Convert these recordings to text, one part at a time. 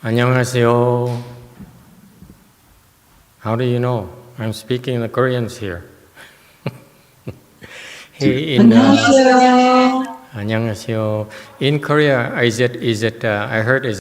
안녕하세요. How do you know? I'm speaking the Koreans here. Hey, 안녕하세요. In Korea, is it? I heard is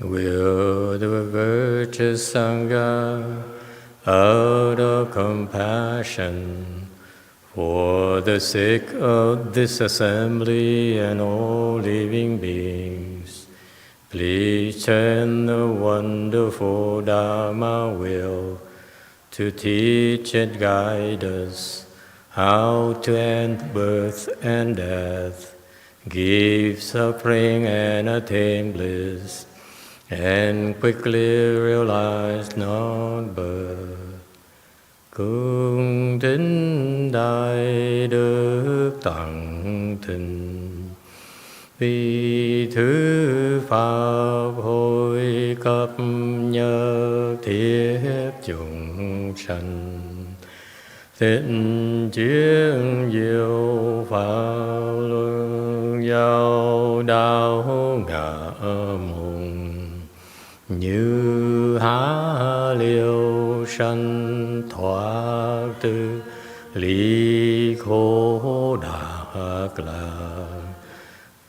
will the virtuous Sangha out of compassion for the sake of this assembly and all living beings, please turn the wonderful Dharma wheel to teach and guide us how to end birth and death, give suffering and attain bliss, and quickly realize non-birth. Cung kính đại đức tặng thịnh, vì thứ pháp hội cấp nhớ thiết chúng sanh, thịnh chuyên diệu pháp luân giao đạo ngã mùng, như há liêu sanh thoát tư ly khổ đắc lạc,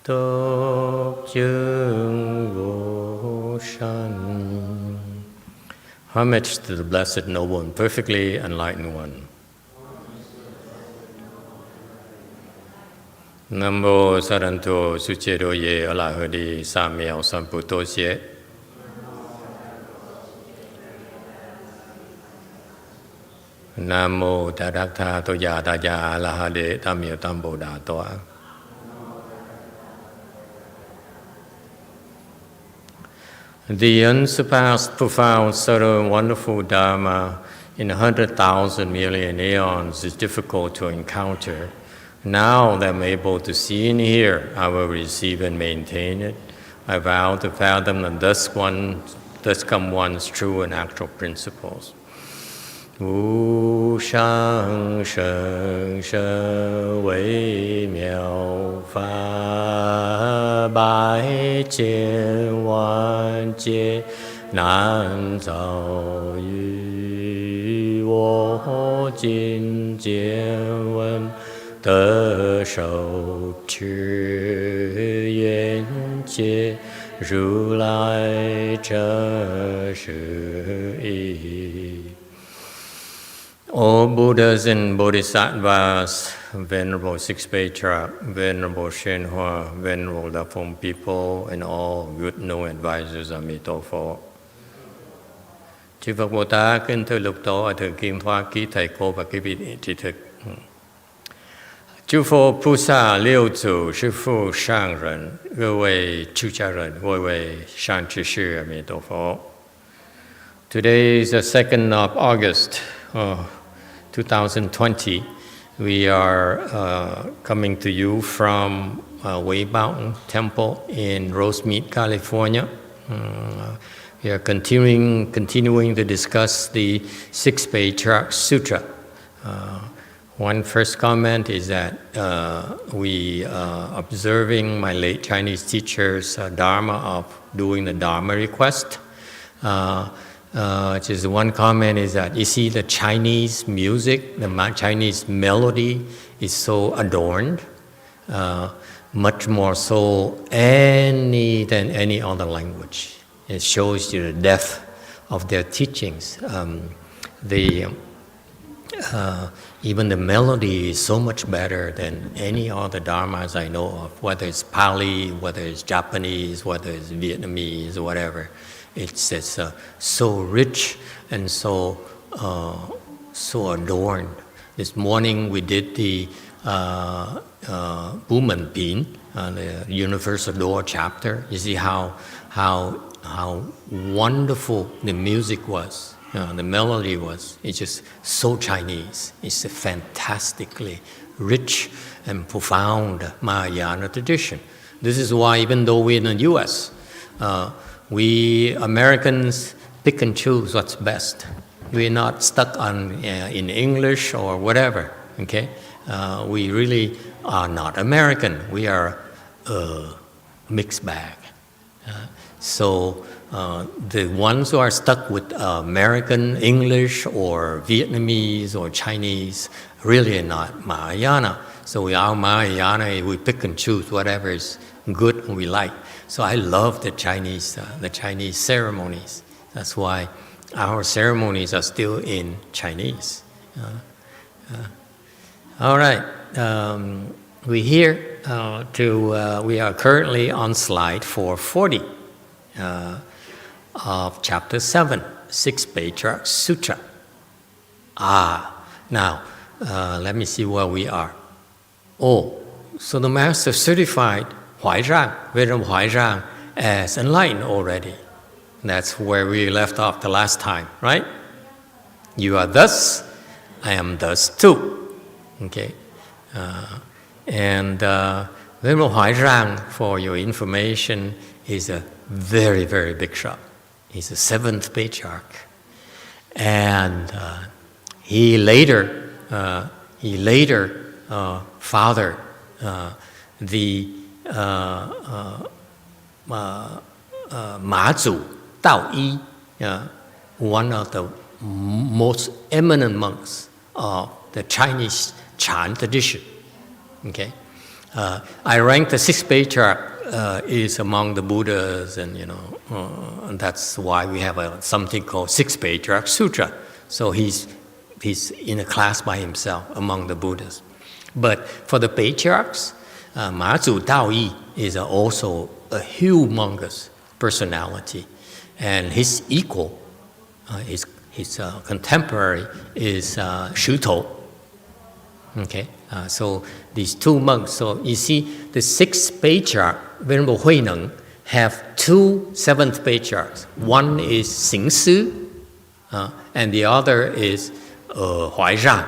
tốt chứng vô sanh. Homage to the Blessed Noble and Perfectly Enlightened One. Nam mô Saranto Suchedo Ye Alahadi Samyao Samputo Xie. Nam mô Tadaktha Toya Daya Alahade Tamyo Tambo Da Toa. The unsurpassed, profound, subtle, and wonderful Dharma in 100,000 million aeons is difficult to encounter. Now that I'm able to see and hear, I will receive and maintain it. I vow to fathom and thus come one's true and actual principles. Wu shang sheng she wei miao fa bai jian wan jie nan zao yu wo jin jian wen de shou zhi yuan jie ru lai zhe shi yi. All Buddhas and Bodhisattvas, Venerable Sixth Patriarch, Venerable Hsuan Hua, Venerable Dafong people, and all good known advisors of Emitofuo. Chư Phật Bồ Tát, kính thưa lục tổ, ở thượng kim thoa ký thầy cô và quý vị trí thực. Chư Phật菩萨六祖师父上人，各位出家人，各位善知识阿弥陀佛。Today is the 2nd of August, 2020. We are coming to you from Weí Yǎng Temple in Rosemead, California. We are continuing to discuss the Sixth Patriarch Sutra. One first comment is that we observing my late Chinese teacher's Dharma of doing the Dharma request. Just one comment is that you see the Chinese music, the Chinese melody is so adorned, much more so than any other language. It shows you the depth of their teachings. Even the melody is so much better than any other dharmas I know of, whether it's Pali, whether it's Japanese, whether it's Vietnamese, whatever. It's so rich and so adorned. This morning we did the Bu Men Pin, the Universal Door chapter. You see how wonderful the music was, the melody was. It's just so Chinese. It's a fantastically rich and profound Mahayana tradition. This is why even though we're in the U.S., we Americans pick and choose what's best. We're not stuck on in English or whatever. Okay, we really are not American. We are a mixed bag. So the ones who are stuck with American English or Vietnamese or Chinese really are not Mahayana. So our Mahayana, we pick and choose whatever is good and we like. So I love the Chinese ceremonies. That's why our ceremonies are still in Chinese. All right, we are currently on slide 440 of chapter 7, Sixth Patriarch Sutra. Now, let me see where we are. So the Master certified Huái Ràng, Venerable Huái Ràng, as enlightened already. That's where we left off the last time, right? You are thus, I am thus too. Okay? Venerable Huái Ràng, for your information, is a very, very big shot. He's the 7th Patriarch. And he later fathered the MǎZǔ DàoYī, one of the most eminent monks of the Chinese Chan tradition. Okay, I rank the 6th Patriarch is among the Buddhas, and and that's why we have something called Sixth Patriarch Sutra. So he's in a class by himself among the Buddhas. But for the patriarchs, MǎZǔ DàoYī is also a humongous personality, and his equal, his contemporary, is Shu. Okay, so these two monks. So you see, the 6th Patriarch, Venerable Hui Neng, have two 7th Patriarchs. One is Xing Sư, and the other is Huái Ràng.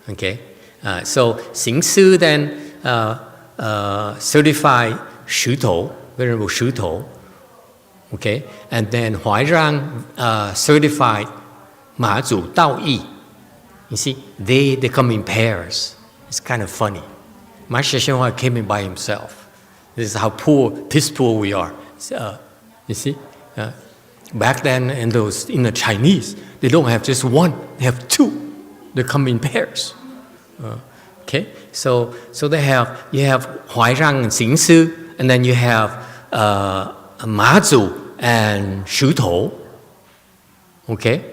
Okay, so Xing Sư then certified Venerable Shu. Okay, and then Huái Ràng certified MǎZǔ DàoYī. You see, they come in pairs. It's kind of funny. Master Xūan Hua came in by himself. This is how piss poor we are. You see, back then in the Chinese, they don't have just one; they have two. They come in pairs. Okay, so you have Huái Ràng and Xing Sư, and then you have MǎZǔ and Shu. Okay,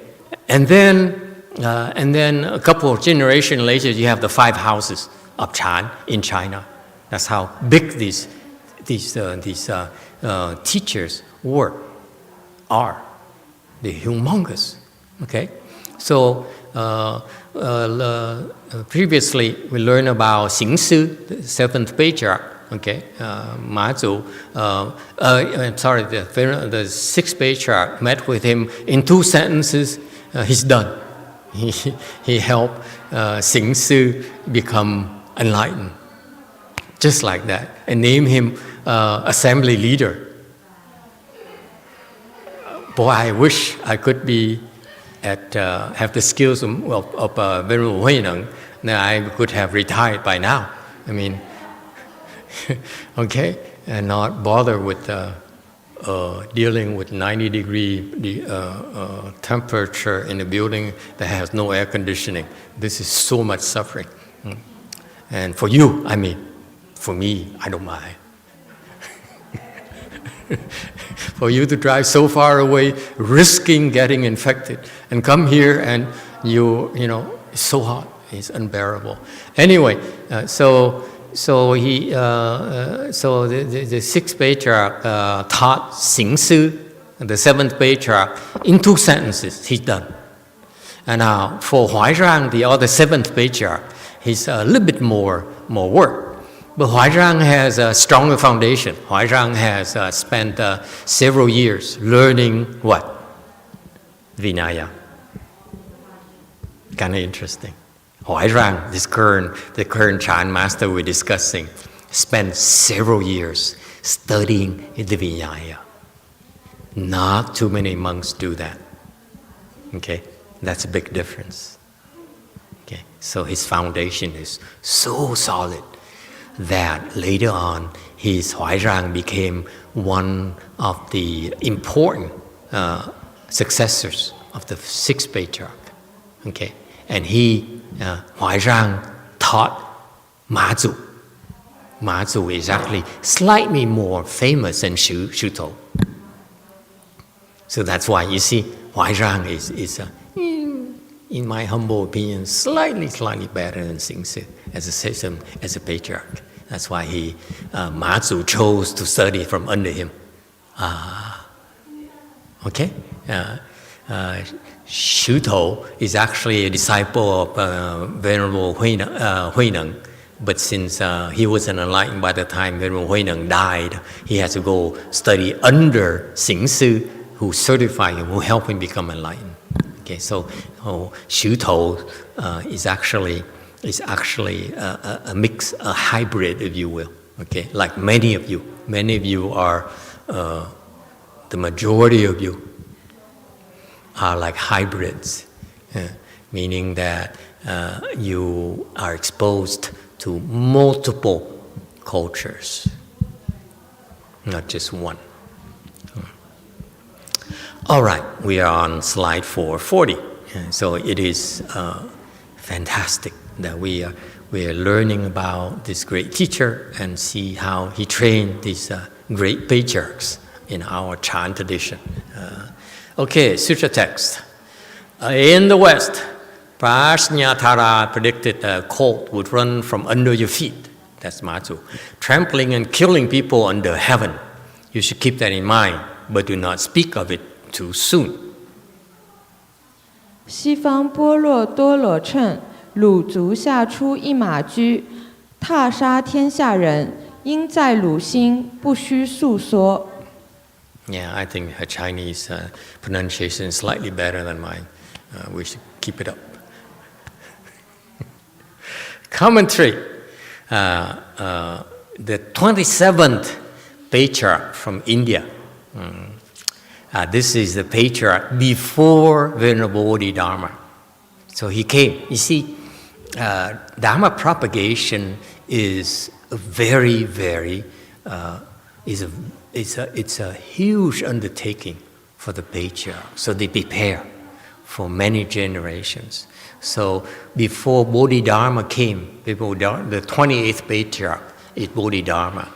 and then a couple of generations later, you have the 5 houses of Chan in China. That's how big these teachers are. They're humongous. Okay, so previously we learned about Xing Sư, the 7th Patriarch. Okay, MǎZǔ. The 6th Patriarch met with him in 2 sentences. He's done. He helped Xing Sư become enlightened, just like that, and named him assembly leader. Boy, I wish I could have the skills of Venerable Hui Neng. Then I could have retired by now. I mean, okay, and not bother with dealing with 90-degree temperature in a building that has no air conditioning. This is so much suffering. And for you, for me, I don't mind. For you to drive so far away, risking getting infected, and come here and it's so hot, it's unbearable. Anyway, so the 6th Patriarch taught Xing Sư, the 7th Patriarch, in 2 sentences. He's done. And now for Huái Ràng, the other 7th Patriarch, he's a little bit more work. But Huái Ràng has a stronger foundation. Huái Ràng has spent several years learning what? Vinaya. Kind of interesting. Huái Ràng, the current Chan master we're discussing, spent several years studying the Vinaya. Not too many monks do that. Okay, that's a big difference. Okay, so his foundation is so solid that later on, his Huái Ràng became one of the important successors of the 6th Patriarch. Okay, and Huái Ràng taught MǎZǔ. MǎZǔ is actually slightly more famous than Shuto. So that's why you see HuáiRàng is in my humble opinion, slightly better than Xingsi as a system, as a patriarch. That's why MǎZǔ chose to study from under him. Okay? Shuto is actually a disciple of Venerable Huíneng, but since he wasn't enlightened by the time Venerable Huíneng died, he had to go study under Xingsi, who certified him, who helped him become enlightened. Okay, so Shuto is actually a mix, a hybrid, if you will. Okay, like many of you are, the majority of you are like hybrids, meaning that you are exposed to multiple cultures, not just one. All right, we are on slide 440. So it is fantastic that we are learning about this great teacher and see how he trained these great patriarchs in our Chan tradition. Okay, sutra text. In the West, Prajñātara predicted a colt would run from under your feet. That's MǎZǔ. Trampling and killing people under heaven. You should keep that in mind, but do not speak of it too soon. 西方般若多罗乘，汝足下出一马驹，踏杀天下人，应在汝心，不须诉说。 Yeah, I think her Chinese pronunciation is slightly better than mine. We should keep it up. Commentary. The 27th Patriarch from India. This is the Patriarch before Venerable Bodhidharma. So he came. You see, Dharma propagation is a very, it's a huge undertaking for the Patriarch. So they prepare for many generations. So before Bodhidharma came, the 28th Patriarch is Bodhidharma.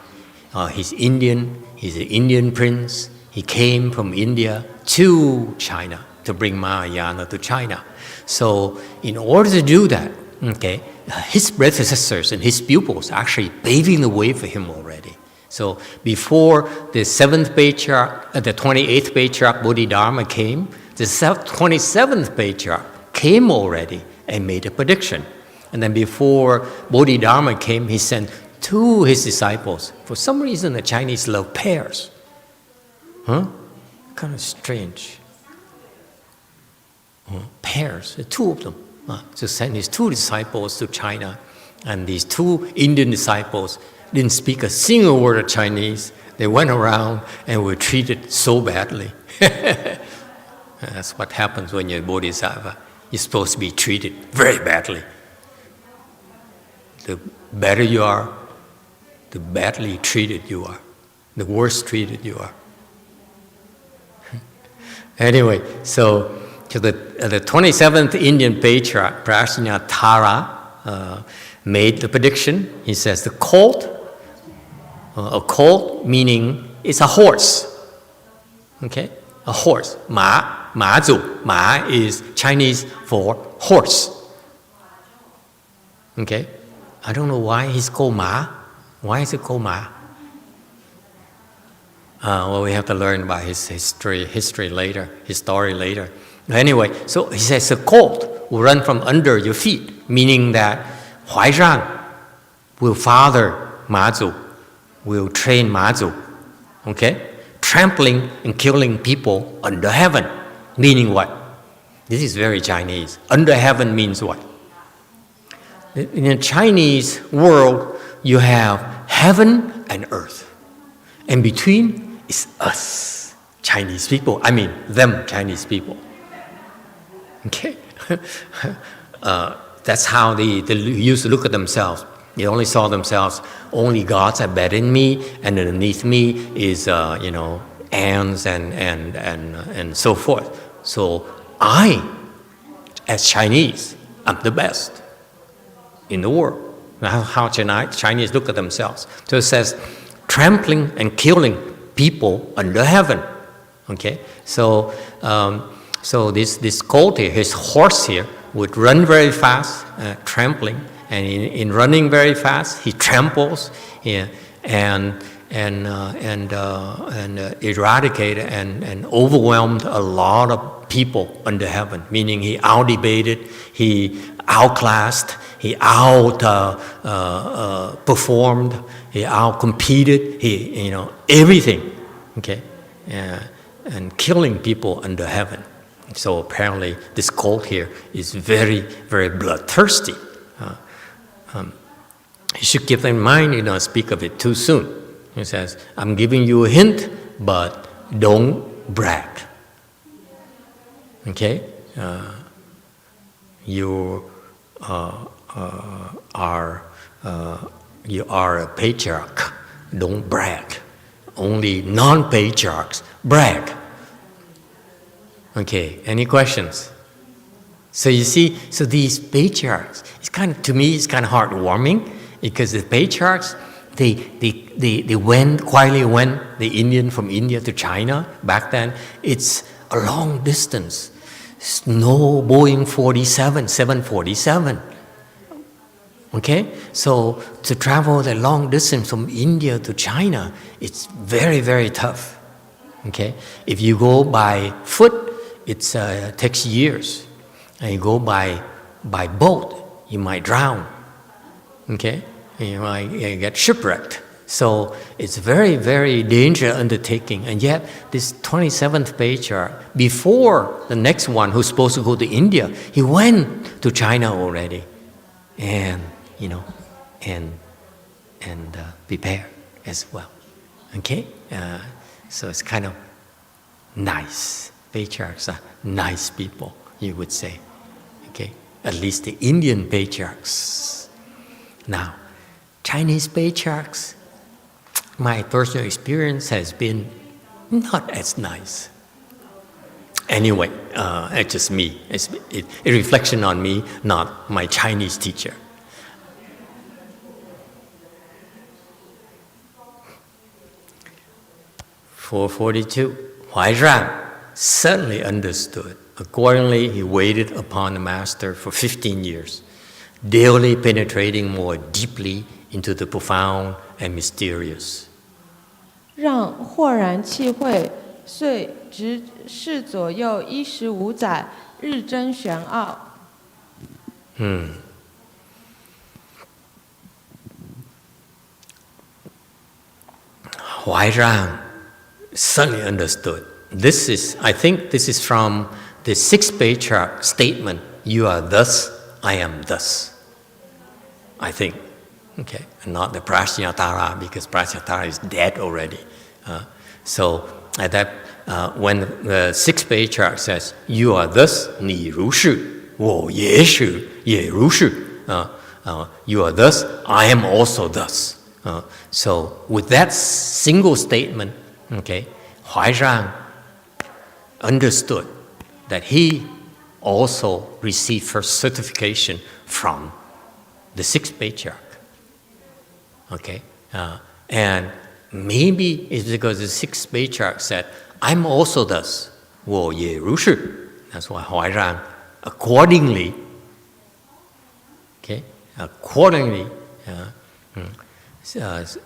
He's Indian, he's an Indian prince. He came from India to China to bring Mahayana to China. So in order to do that, okay, his predecessors and his pupils are actually paving the way for him already. So before the 7th Patriarch, the 28th Patriarch Bodhidharma came, the 27th Patriarch came already and made a prediction. And then before Bodhidharma came, he sent 2 of his disciples. For some reason, the Chinese love pairs. Huh? Kind of strange. Pairs, 2 of them. To send his 2 disciples to China. And these 2 Indian disciples didn't speak a single word of Chinese. They went around and were treated so badly. That's what happens when you're a Bodhisattva. You're supposed to be treated very badly. The better you are, the badly treated you are. The worse treated you are. Anyway, so to the 27th Indian Patriarch, Prajñātara, made the prediction. He says the colt, a colt meaning it's a horse. Okay, a horse. MǎZǔ. Ma is Chinese for horse. Okay, I don't know why he's called Ma. Why is it called Ma? Well, we have to learn about his story later. Anyway, so he says the colt will run from under your feet, meaning that HuáiRàng will father MǎZǔ, will train MǎZǔ, okay? Trampling and killing people under heaven, meaning what? This is very Chinese. Under heaven means what? In the Chinese world, you have heaven and earth. And between is us, Chinese people. I mean, them Chinese people. Okay? That's how they used to look at themselves. They only saw themselves, only gods are better than me, and underneath me is, ants and so forth. So I, as Chinese, I'm the best in the world. how Chinese look at themselves. So it says, trampling and killing people under heaven. Okay, so this goat here, his horse here, would run very fast, trampling, and in running very fast, he tramples, and eradicated and overwhelmed a lot of people under heaven. Meaning he out-debated, he outclassed, he performed, he out-competed, everything. Okay, and killing people under heaven. So apparently this cult here is very, very bloodthirsty. You should keep in mind, speak of it too soon. He says, I'm giving you a hint, but don't brag. Okay? You are a patriarch. Don't brag. Only non-patriarchs brag. Okay, any questions? So you see, so these patriarchs, to me, it's kind of heartwarming, because the patriarchs, they quietly went, the Indian from India to China back then. It's a long distance. It's no Boeing 747. Okay, so to travel the long distance from India to China, it's very, very tough. Okay, if you go by foot, it takes years. And you go by boat, you might drown. Okay, you might get shipwrecked. So it's very, very dangerous undertaking. And yet, this 27th patriarch, before the next one who's supposed to go to India, he went to China already, and prepare as well. Okay, so it's kind of nice. Patriarchs are nice people, you would say. Okay, at least the Indian patriarchs. Now, Chinese patriarchs, my personal experience has been not as nice. Anyway, it's just me. It's a reflection on me, not my Chinese teacher. (442) Huái Ràng certainly understood. Accordingly, he waited upon the Master for 15 years, daily penetrating more deeply into the profound and mysterious. 让豁然契会，遂执事左右15载，日臻玄奥。Huái Ràng certainly understood. I think this is from the Sixth Patriarch statement, you are thus, I am thus. I think. Okay, and not the Pratyatara, because Pratyatara is dead already. So at that, when the Sixth Patriarch says, you are thus, 你如是, 我也是, 也如是, you are thus, I am also thus. So with that single statement, okay, Huái Ràng understood that he also received first certification from the Sixth Patriarch. Okay, and maybe it's because the Sixth Patriarch said, I'm also thus, 我也如是. That's why Huái Ràng accordingly,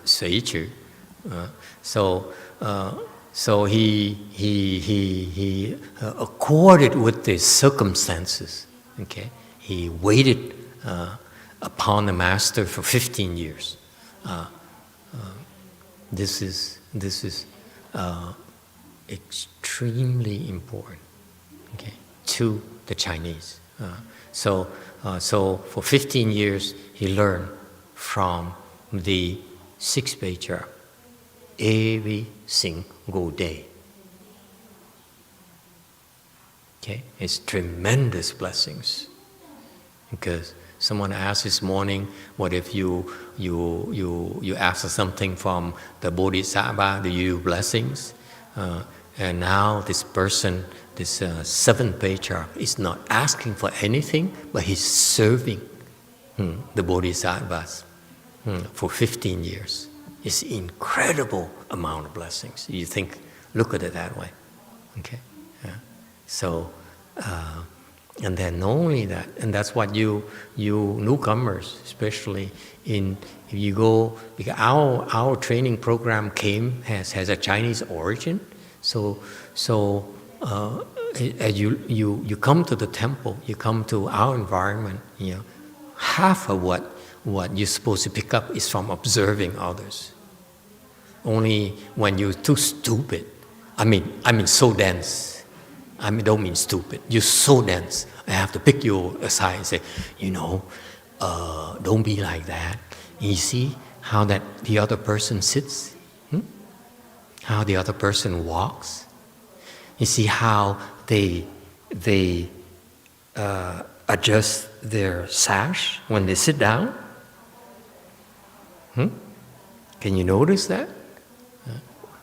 随之, so he accorded with the circumstances. Okay, he waited upon the Master for 15 years. This is extremely important, okay, to the Chinese. So for 15 years he learned from the Sixth Patriarch every single day. Okay, it's tremendous blessings. Because someone asked this morning, what if you ask something from the Bodhisattva, do you blessings? And now this person, this seventh patriarch, is not asking for anything, but he's serving. the Bodhisattvas for 15 years. It's incredible amount of blessings. You think, look at it that way. Okay? Yeah. So, and then not only that, and that's what you newcomers, especially if you go, because our training program has a Chinese origin. So as you come to the temple, you come to our environment, half of what you're supposed to pick up is from observing others. Only when you're too stupid, I mean so dense, don't mean stupid, you're so dense, I have to pick you aside and say, don't be like that. And you see how that the other person sits? How the other person walks? You see how they adjust their sash when they sit down? Can you notice that?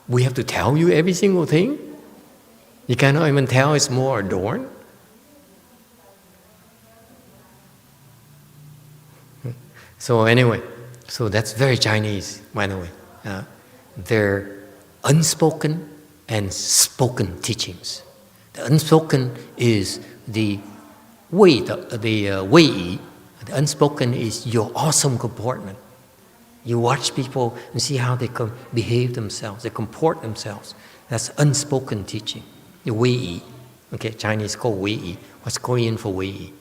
We have to tell you every single thing? You cannot even tell it's more adorned? So anyway, that's very Chinese, by the way. They're unspoken and spoken teachings. The unspoken is the Wei Yī. The unspoken is your awesome comportment. You watch people and see how they behave themselves, they comport themselves. That's unspoken teaching. The Wei Yī. Okay, Chinese called Wei Yī. What's Korean for Wei Yī?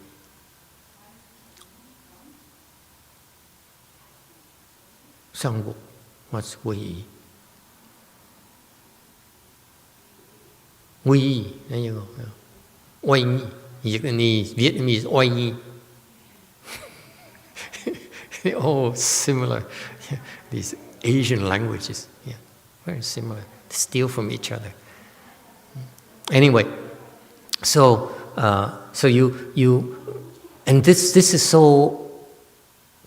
Sangbook. What's Wei Yī? Wei Yī. There you go. Wei Yī. Vietnamese Wei Yī. They're all similar. These Asian languages, very similar. They steal from each other. Anyway, so you, and this is so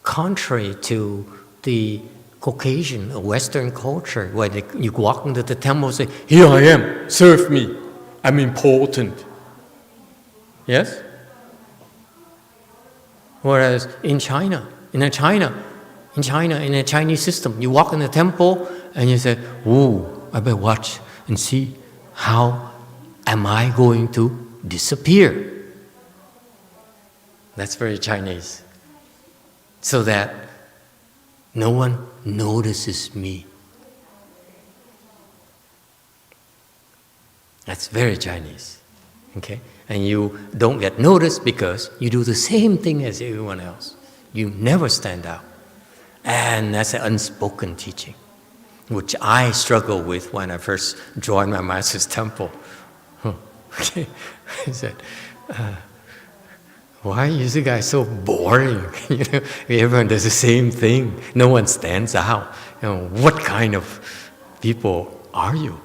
contrary to the Caucasian, Western culture, where you walk into the temple and say, "Here I am, serve me, I'm important." Yes? Whereas in a Chinese system, you walk in the temple and you say, "Ooh, I better watch and see how am I going to disappear." That's very Chinese. So that no one notices me. That's very Chinese. Okay? And you don't get noticed because you do the same thing as everyone else. You never stand out. And that's an unspoken teaching, which I struggled with when I first joined my master's temple. Okay. I said, why are you guys so boring? Everyone does the same thing. No one stands out. What kind of people are you?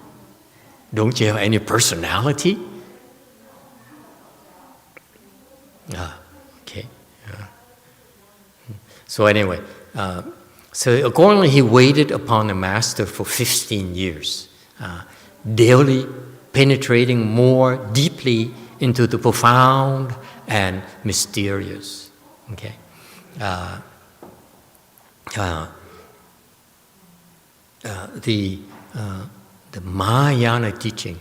Don't you have any personality? Okay. So anyway, so accordingly he waited upon the master for 15 years, daily penetrating more deeply into the profound and mysterious. Okay, the Mahayana teaching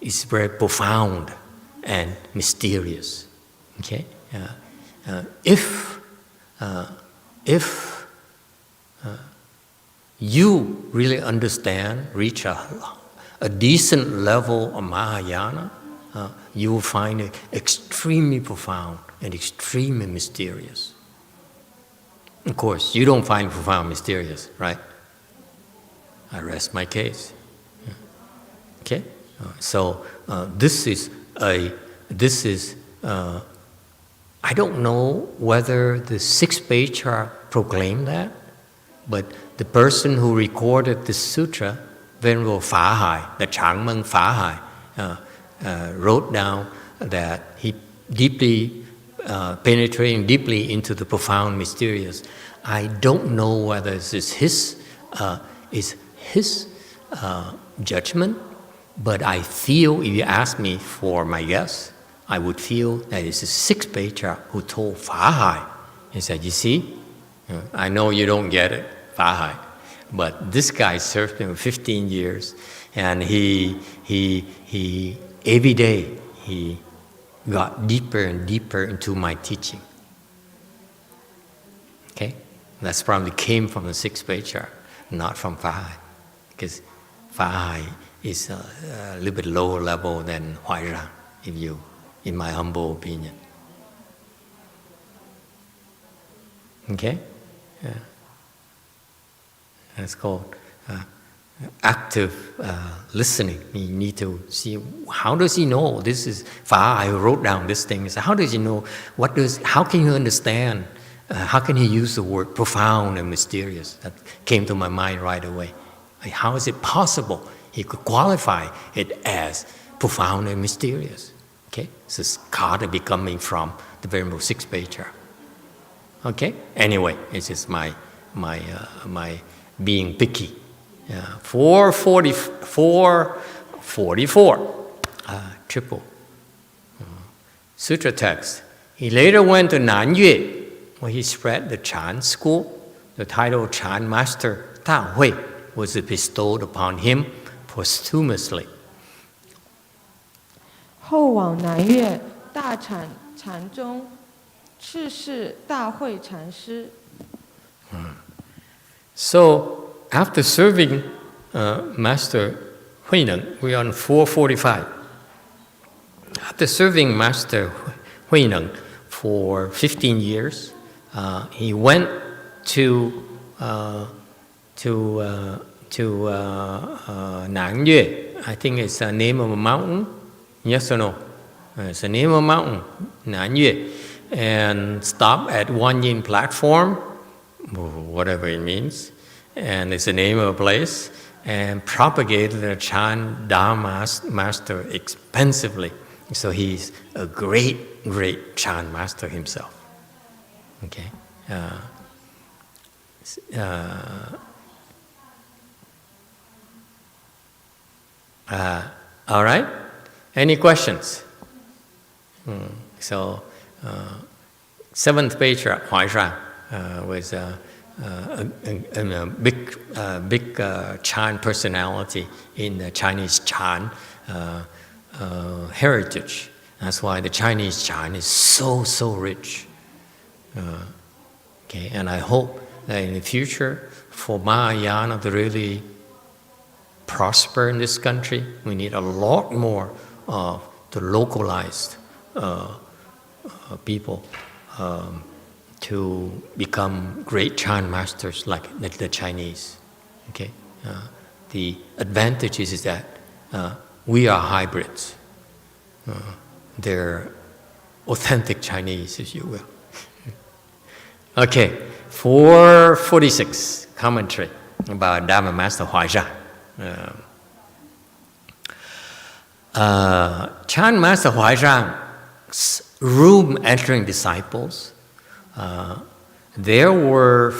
is very profound and mysterious. Okay, if you really understand, reach a decent level of Mahayana, you will find it extremely profound and extremely mysterious. Of course, you don't find profound and mysterious, right? I rest my case. Okay, so this is I don't know whether the Sixth Patriarch proclaimed that, but the person who recorded the sutra, Venerable Phá Hải, the Changmeng Phá Hải, wrote down that he deeply penetrating deeply into the profound mysterious. I don't know whether this is his judgment, but I feel, if you ask me for my guess, I would feel that it's the Sixth Patriarch who told Phá Hải, He said, you see, I know you don't get it, Phá Hải, but this guy served him 15 years, and he every day he got deeper and deeper into my teaching. Okay? That's probably came from the Sixth Patriarch, not from Phá Hải, because Phá Hải is a little bit lower level than Huái Ràng, in my humble opinion. Okay? Yeah. That's called active listening. You need to see, how does he know this is Phá Hải who wrote down this thing? So how does he know? How can you understand? How can he use the word profound and mysterious? That came to my mind right away. How is it possible he could qualify it as profound and mysterious? Okay, so it's got to be coming from the Venerable Sixth Patriarch. Okay, anyway, it's just my being picky. 444, triple sutra text. He later went to Nanyue, where he spread the Chan school. The title Chan Master DàoYī was bestowed upon him posthumously. 后往南岳大禅禅宗，赤世大慧禅师。So after serving Master Huái Ràng, we are on 445. After serving Master Huái Ràng for 15 years, he went to Nanyue. I think it's the name of a mountain. Yes or no? It's the name of a mountain, Nanyue, and stopped at Wan Yin platform, whatever it means, and it's the name of a place, and propagated the Chan Dharma master expensively. So he's a great, great Chan master himself. Okay. All right. Any questions? So, Seventh Patriarch Huái Ràng was a big Chan personality in the Chinese Chan heritage. That's why the Chinese Chan is so rich. Okay, and I hope that in the future, for Mahayana to really prosper in this country, we need a lot more of the localized people to become great Chan masters like the Chinese. Okay, the advantage is that we are hybrids. They're authentic Chinese, if you will. Okay, 446 commentary about Dharma Master Huái Ràng. Chan Master Huái Ràng's room entering disciples, there were,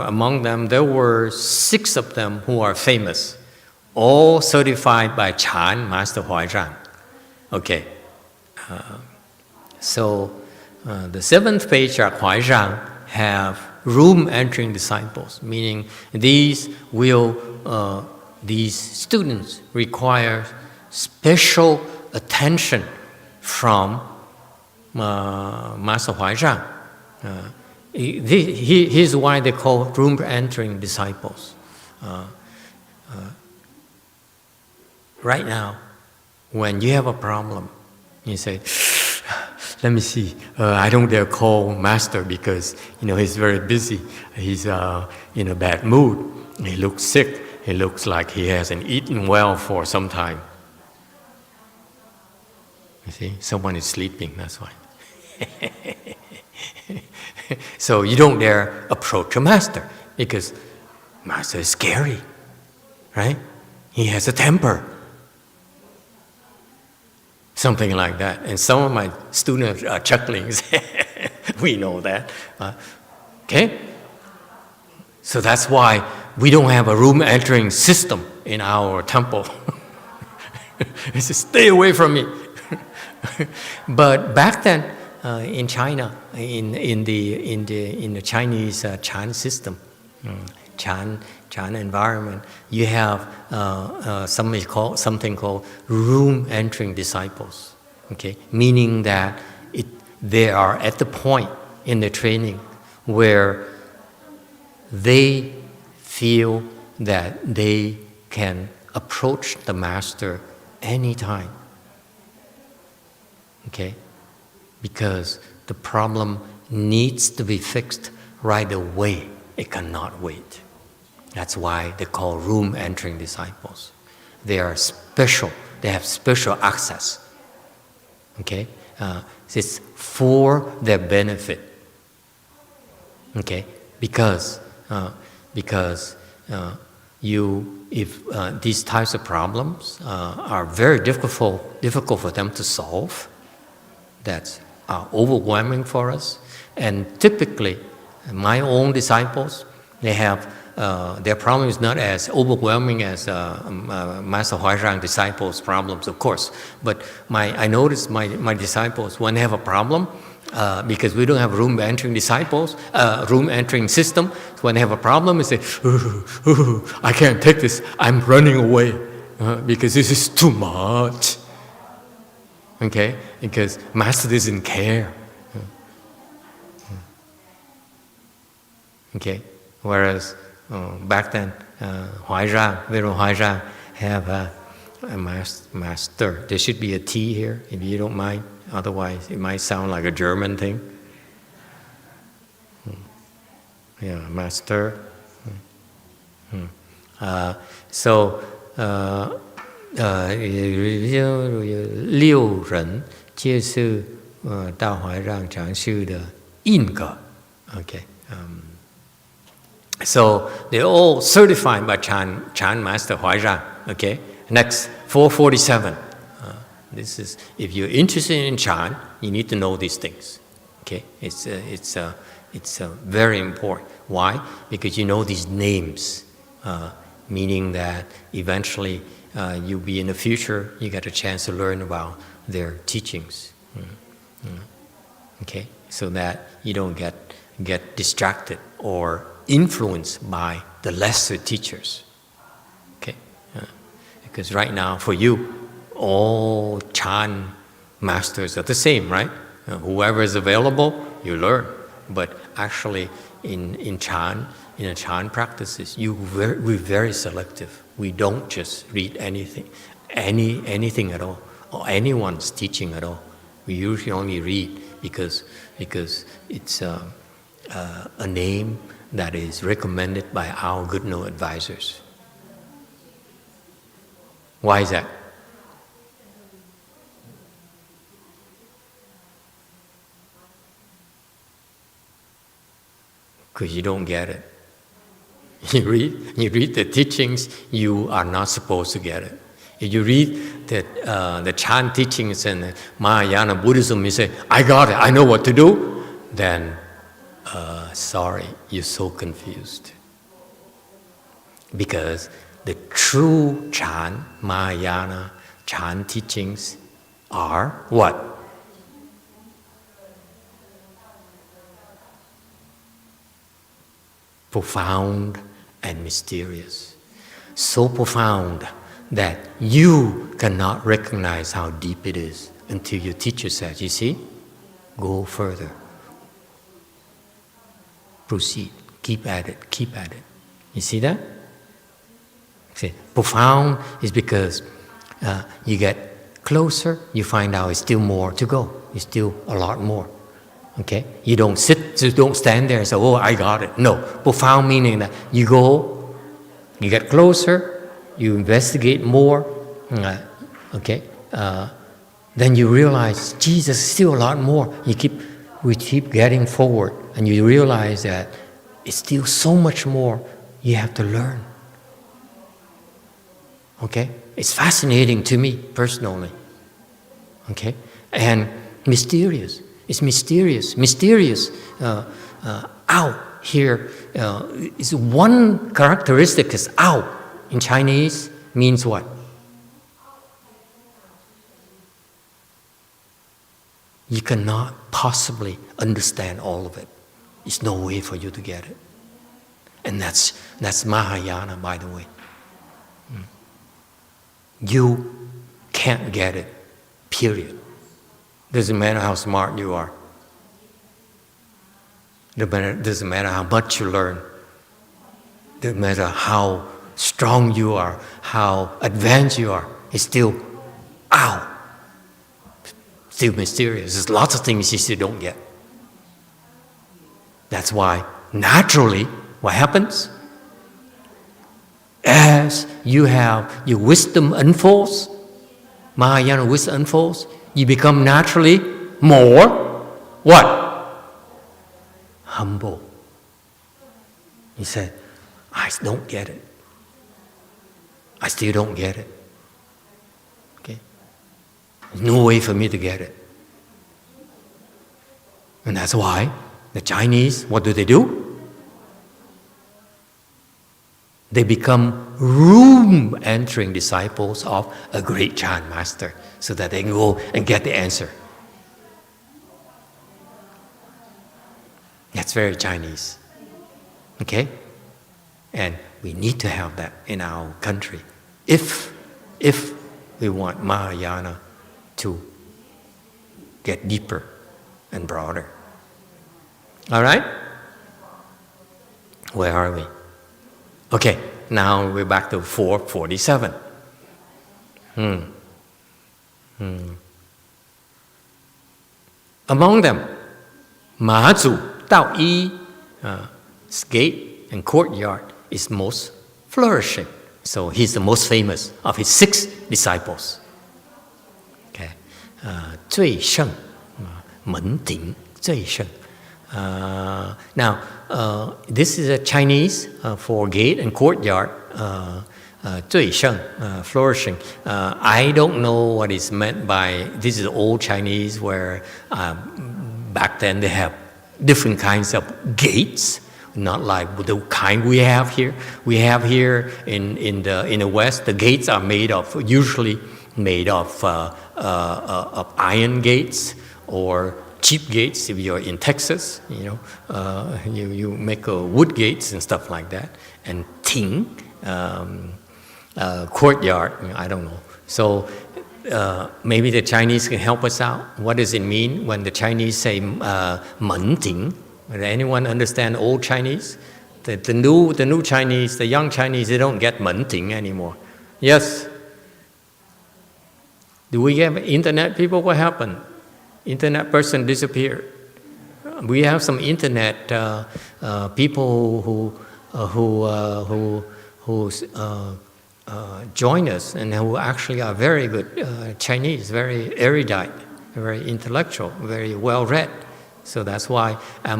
among them, there were 6 of them who are famous, all certified by Chan Master Huái Ràng. Okay, so the 7th Patriarch Huái Ràng have room entering disciples, meaning these students require special attention from Master Huái Ràng. Here's why they call room entering disciples. Right now, when you have a problem, you say, let me see, I don't dare call Master because he's very busy. He's in a bad mood. He looks sick. He looks like he hasn't eaten well for some time. You see, someone is sleeping, that's why. So you don't dare approach a Master because Master is scary, right? He has a temper. Something like that. And some of my students are chuckling. We know that. Okay? So that's why we don't have a room entering system in our temple. It says, stay away from me. But back then, in China, in the Chinese Chan system, Chan environment, you have something called room entering disciples. Okay, meaning that they are at the point in the training where they feel that they can approach the master anytime. Okay, because the problem needs to be fixed right away. It cannot wait. That's why they call room entering disciples. They are special. They have special access. Okay, it's for their benefit. Okay, because if these types of problems are very difficult for them to solve, that's overwhelming for us. And typically, my own disciples, they have their problem is not as overwhelming as Master HuáiRàng disciples' problems, of course. But I notice my disciples, when they have a problem, because we don't have room entering disciples, room entering system, so when they have a problem, they say, I can't take this, I'm running away, because this is too much. Okay, because Master doesn't care. Okay, whereas back then, HuáiRàng, Venerable HuáiRàng have a master. There should be a T here, if you don't mind. Otherwise, it might sound like a German thing. Yeah, master. So, 六人接受大怀让禅师的印格. Okay. So they're all certified by Chan Master Huái Ràng. Okay. Next, 447. This is, if you're interested in Chan, you need to know these things. Okay. It's very important. Why? Because you know these names, meaning that eventually you'll be in the future, you get a chance to learn about their teachings. Okay. So that you don't get distracted or influenced by the lesser teachers. Okay, because right now for you, all Chan masters are the same, right? Whoever is available, you learn. But actually, in the Chan practices, we're very selective. We don't just read anything at all, or anyone's teaching at all. We usually only read because it's a name that is recommended by our good know advisors. Why is that? Because you don't get it. You read the teachings, you are not supposed to get it. If you read the Chan teachings and Mahayana Buddhism, you say, I got it, I know what to do, then sorry, you're so confused. Because the true Chan, Mahayana Chan teachings are what? Profound and mysterious. So profound that you cannot recognize how deep it is until your teacher says, you see, go further. Proceed. Keep at it. Keep at it. You see that? See, profound is because you get closer, you find out it's still more to go. It's still a lot more. Okay? You don't stand there and say, oh, I got it. No. Profound meaning that you go, you get closer, you investigate more. Okay? Then you realize, Jesus, still a lot more. We keep getting forward. And you realize that it's still so much more you have to learn. Okay? It's fascinating to me personally. Okay? And mysterious. It's mysterious. Mysterious. Out here is one characteristic is out. In Chinese means what? You cannot possibly understand all of it. There's no way for you to get it. And that's Mahayana, by the way. You can't get it, period. Doesn't matter how smart you are. Doesn't matter how much you learn. Doesn't matter how strong you are, how advanced you are. It's still, still mysterious. There's lots of things you still don't get. That's why, naturally, what happens? As you have your wisdom unfolds, Mahayana wisdom unfolds, you become naturally more, what? Humble. He said, I don't get it. I still don't get it. Okay? There's no way for me to get it. And that's why the Chinese, what do? They become room-entering disciples of a great Chan master so that they can go and get the answer. That's very Chinese. Okay? And we need to have that in our country if we want Mahayana to get deeper and broader. All right? Where are we? Okay, now we're back to 447. Among them, MǎZǔ DàoYī's gate and courtyard is most flourishing. So he's the most famous of his 6 disciples. Okay, 最胜, 门庭, 最胜. Now, this is a Chinese for gate and courtyard, 最胜, flourishing. I don't know what is meant by, this is old Chinese where back then they have different kinds of gates, not like the kind we have here. We have here in the West, the gates are usually made of iron gates or cheap gates. If you're in Texas, you make wood gates and stuff like that. And tíng, courtyard, I don't know. So maybe the Chinese can help us out. What does it mean when the Chinese say 门庭? Does anyone understand old Chinese? The new Chinese, the young Chinese, they don't get 门庭 anymore. Yes? Do we have internet people? What happened? Internet person disappeared. We have some internet people who join us and who actually are very good Chinese, very erudite, very intellectual, very well read. So that's why I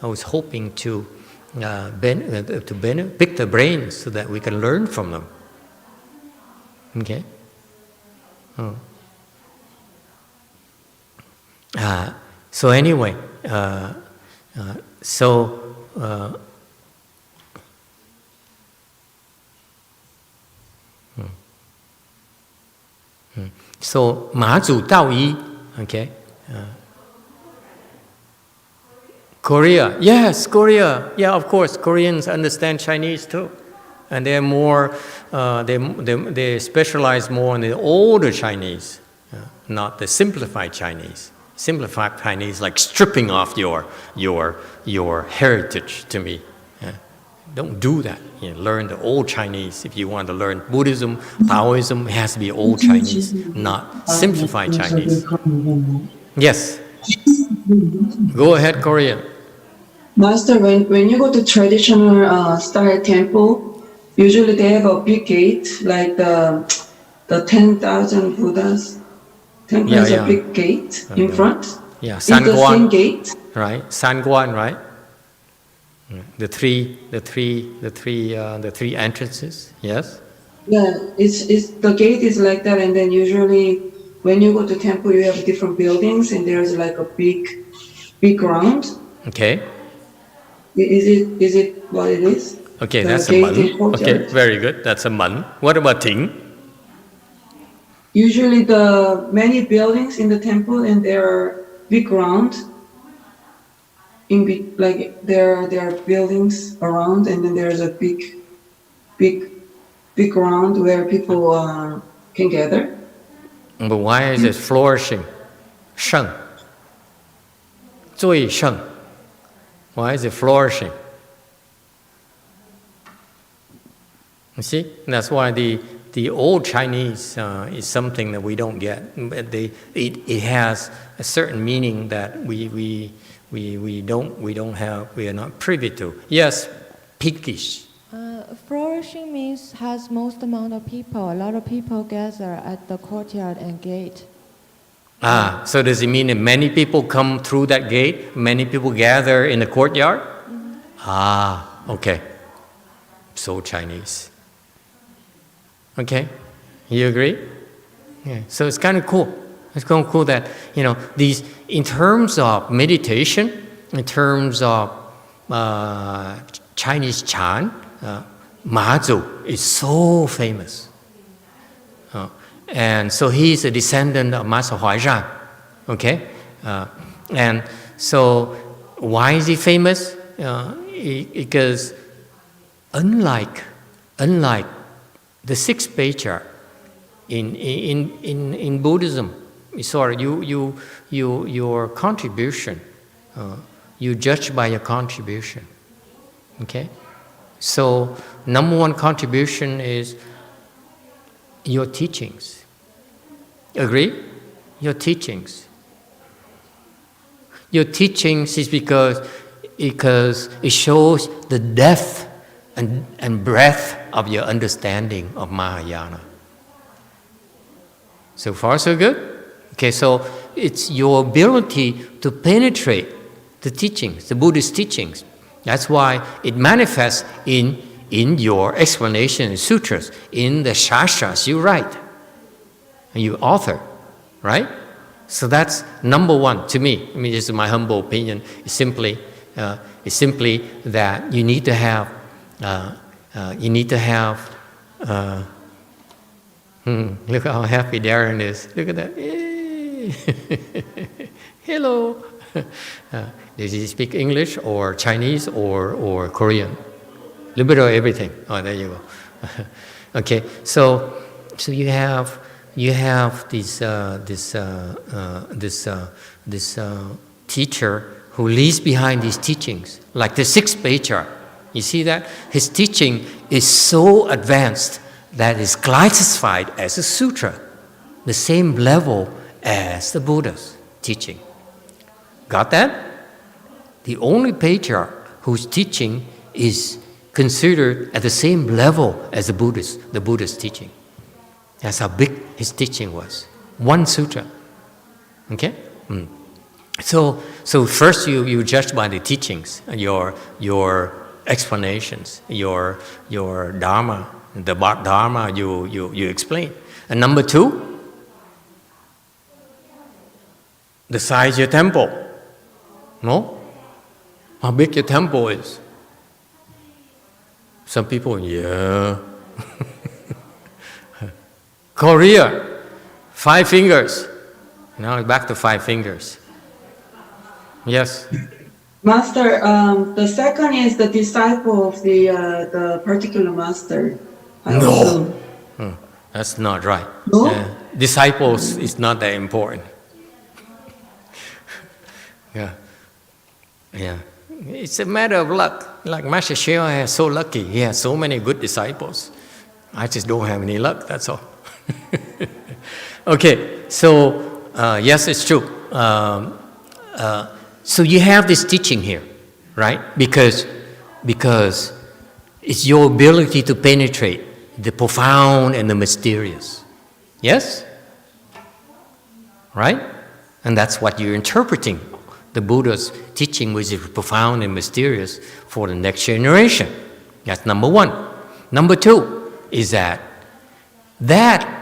was hoping to pick the brains so that we can learn from them. Okay? So anyway, so MǎZǔ DàoYī, okay. Korea, yes, Korea. Yeah, of course, Koreans understand Chinese too. And they're more, they specialize more in the older Chinese, not the simplified Chinese. Simplified Chinese, like stripping off your heritage to me. Don't do that. Learn the old Chinese. If you want to learn Buddhism, Taoism, it has to be old Chinese, not simplified Chinese. Yes. Go ahead, Korean. Master, when you go to traditional style temple, usually they have a big gate, like the 10,000 Buddhas. Temple has a big gate in front. Yeah, It's the same gate. Right, Sanguan, right? The three entrances. Yes. Yeah, it's the gate is like that, and then usually when you go to temple, you have different buildings, and there's like a big ground. Okay. Is it what it is? Okay, that's a man. Okay, very good. That's a man. What about tíng? usually the many buildings in the temple, and there are big ground. Like there are buildings around, and then there's a big ground where people can gather. But why is it flourishing? Sheng. 最盛. Why is it flourishing? You see, that's why the old Chinese is something that we don't get. It has a certain meaning that we don't have. We are not privy to. Yes, pinkish. Flourishing means has most amount of people. A lot of people gather at the courtyard and gate. So does it mean that many people come through that gate? Many people gather in the courtyard? Okay. So Chinese. Okay, you agree? Yeah. So it's kind of cool. It's kind of cool that, these, in terms of meditation, in terms of Chinese Chan, MǎZǔ is so famous. And so he's a descendant of Master Huái Ràng. Okay? And so why is he famous? Because unlike the Sixth Patriarch in Buddhism, your contribution, you judge by your contribution. Okay? So number one contribution is your teachings. Agree? Your teachings. Your teachings is because it shows the depth and breadth of your understanding of Mahayana. So far, so good? Okay, so it's your ability to penetrate the teachings, the Buddhist teachings. That's why it manifests in your explanation in sutras, in the shastras you write, and you author, right? So that's number one to me. I mean, this is my humble opinion. It's simply that you need to have. Look how happy Darren is. Look at that. Yay. Hello. Does he speak English or Chinese or Korean? A little bit of everything. Oh, there you go. Okay, so you have this teacher who leaves behind these teachings, like the Sixth Patriarch. You see that? His teaching is so advanced that it's classified as a sutra, the same level as the Buddha's teaching. Got that? The only patriarch whose teaching is considered at the same level as the Buddha's teaching. That's how big his teaching was. One sutra. Okay? So first you judge by the teachings, your explanations, your dharma, the dharma you explain. And number two, the size of your temple. No? How big your temple is. Some people, yeah. Korea, 5 fingers. Now back to 5 fingers. Yes. Master, the second is the disciple of the particular master. No, that's not right. No? Disciples is not that important. Yeah. It's a matter of luck. Like Master Xū Yún is so lucky. He has so many good disciples. I just don't have any luck, that's all. Okay, so yes, it's true. So you have this teaching here, right? Because it's your ability to penetrate the profound and the mysterious. Yes? Right? And that's what you're interpreting. The Buddha's teaching, which is profound and mysterious for the next generation. That's number one. Number two is that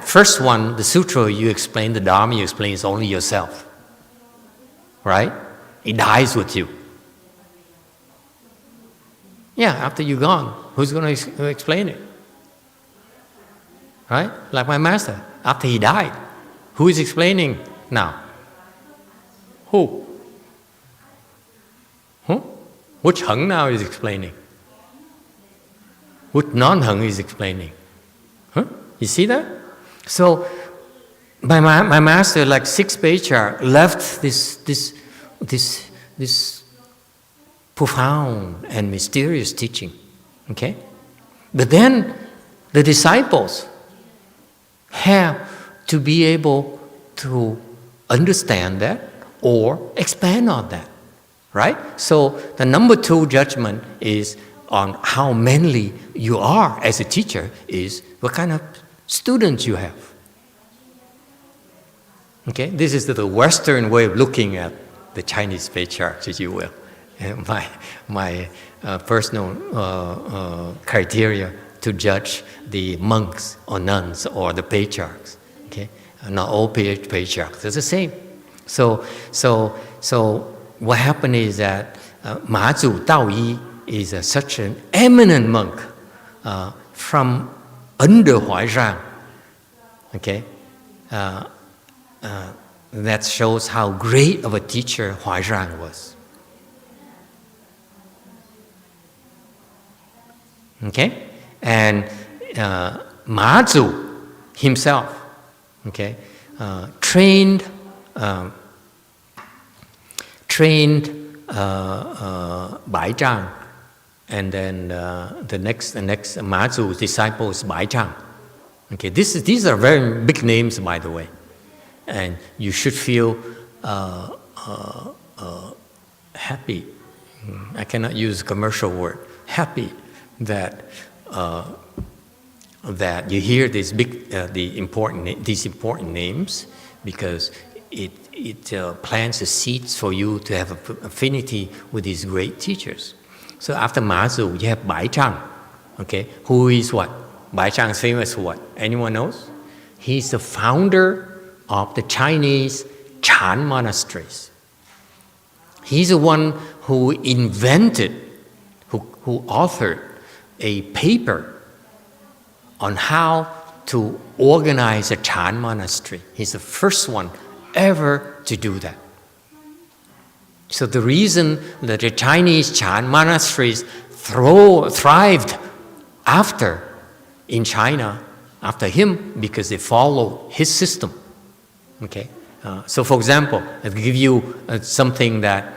first one, the sutra you explain, the Dharma you explain, is only yourself. Right? It dies with you. Yeah, after you're gone, who's going to explain it? Right? Like my master, after he died, Who is explaining now? Who? Huh? Which Heng now is explaining? Which non-Heng is explaining? Huh? You see that? So, my master, like Sixth Patriarch, left this profound and mysterious teaching. Okay? But then the disciples have to be able to understand that or expand on that. Right? So the number 2 judgment is on how manly you are as a teacher is what kind of students you have. Okay? This is the Western way of looking at the Chinese patriarchs, if you will. And my personal criteria to judge the monks or nuns or the patriarchs. Okay? Not all patriarchs are the same. So what happened is that MǎZǔ DàoYī is such an eminent monk from under Huái Ràng. Okay? That shows how great of a teacher Huái Ràng was. Okay? And MǎZǔ himself, okay, trained Bai Zhang, and then the next MǎZǔ's disciple is Bai Zhang. Okay, these are very big names, by the way, and you should feel happy. I cannot use a commercial word. Happy that you hear these important names, because it plants the seeds for you to have an affinity with these great teachers. So after MǎZǔ, you have Bai Zhang, okay, who is what? Bai Zhang is famous for what? Anyone knows? He's the founder of the Chinese Chan monasteries. He's the one who invented, who authored a paper on how to organize a Chan monastery. He's the first one ever to do that. So the reason that the Chinese Chan monasteries thrived in China after him, because they follow his system. Okay. So for example, I'll give you something that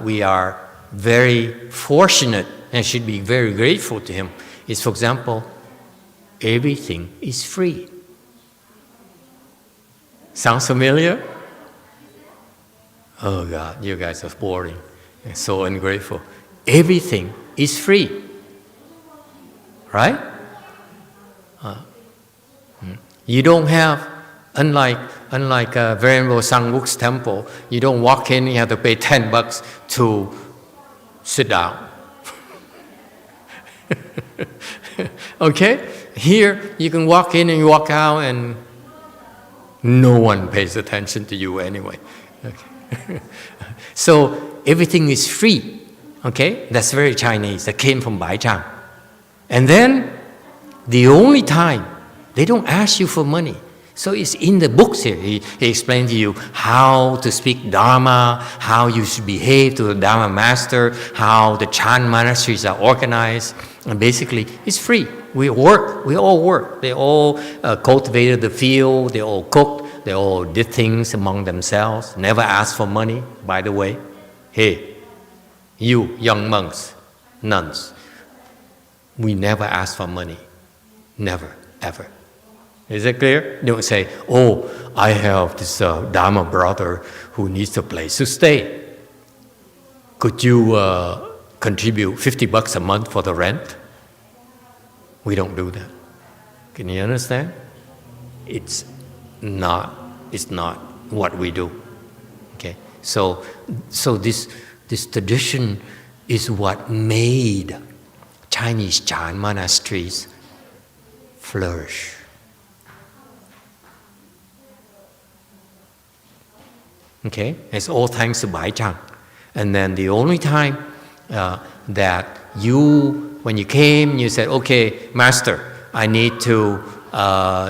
we are very fortunate and should be very grateful to him, is, for example, everything is free. Sounds familiar? Oh God, you guys are boring and so ungrateful. Everything is free. Right? You don't have, unlike Venerable Sangwuk's temple, you don't walk in, you have to pay $10 to sit down. Okay? Here, you can walk in and you walk out and no one pays attention to you anyway. Okay. So everything is free. Okay? That's very Chinese. That came from Bai Zhang. And then, the only time, they don't ask you for money. So it's in the books here. He explained to you how to speak Dharma, how you should behave to the Dharma master, how the Chan monasteries are organized. And basically, it's free. We all work. They all cultivated the field, they all cooked, they all did things among themselves, never asked for money, by the way. Hey, you young monks, nuns, we never ask for money. Never, ever. Is it clear? Don't say, oh, I have this Dharma brother who needs a place to stay. Could you contribute $50 a month for the rent? We don't do that. Can you understand? It's not what we do. Okay. So this tradition is what made Chinese Chan monasteries flourish. Okay, it's all thanks to Bai Zhang. And then the only time that when you came, you said, okay, Master, I need to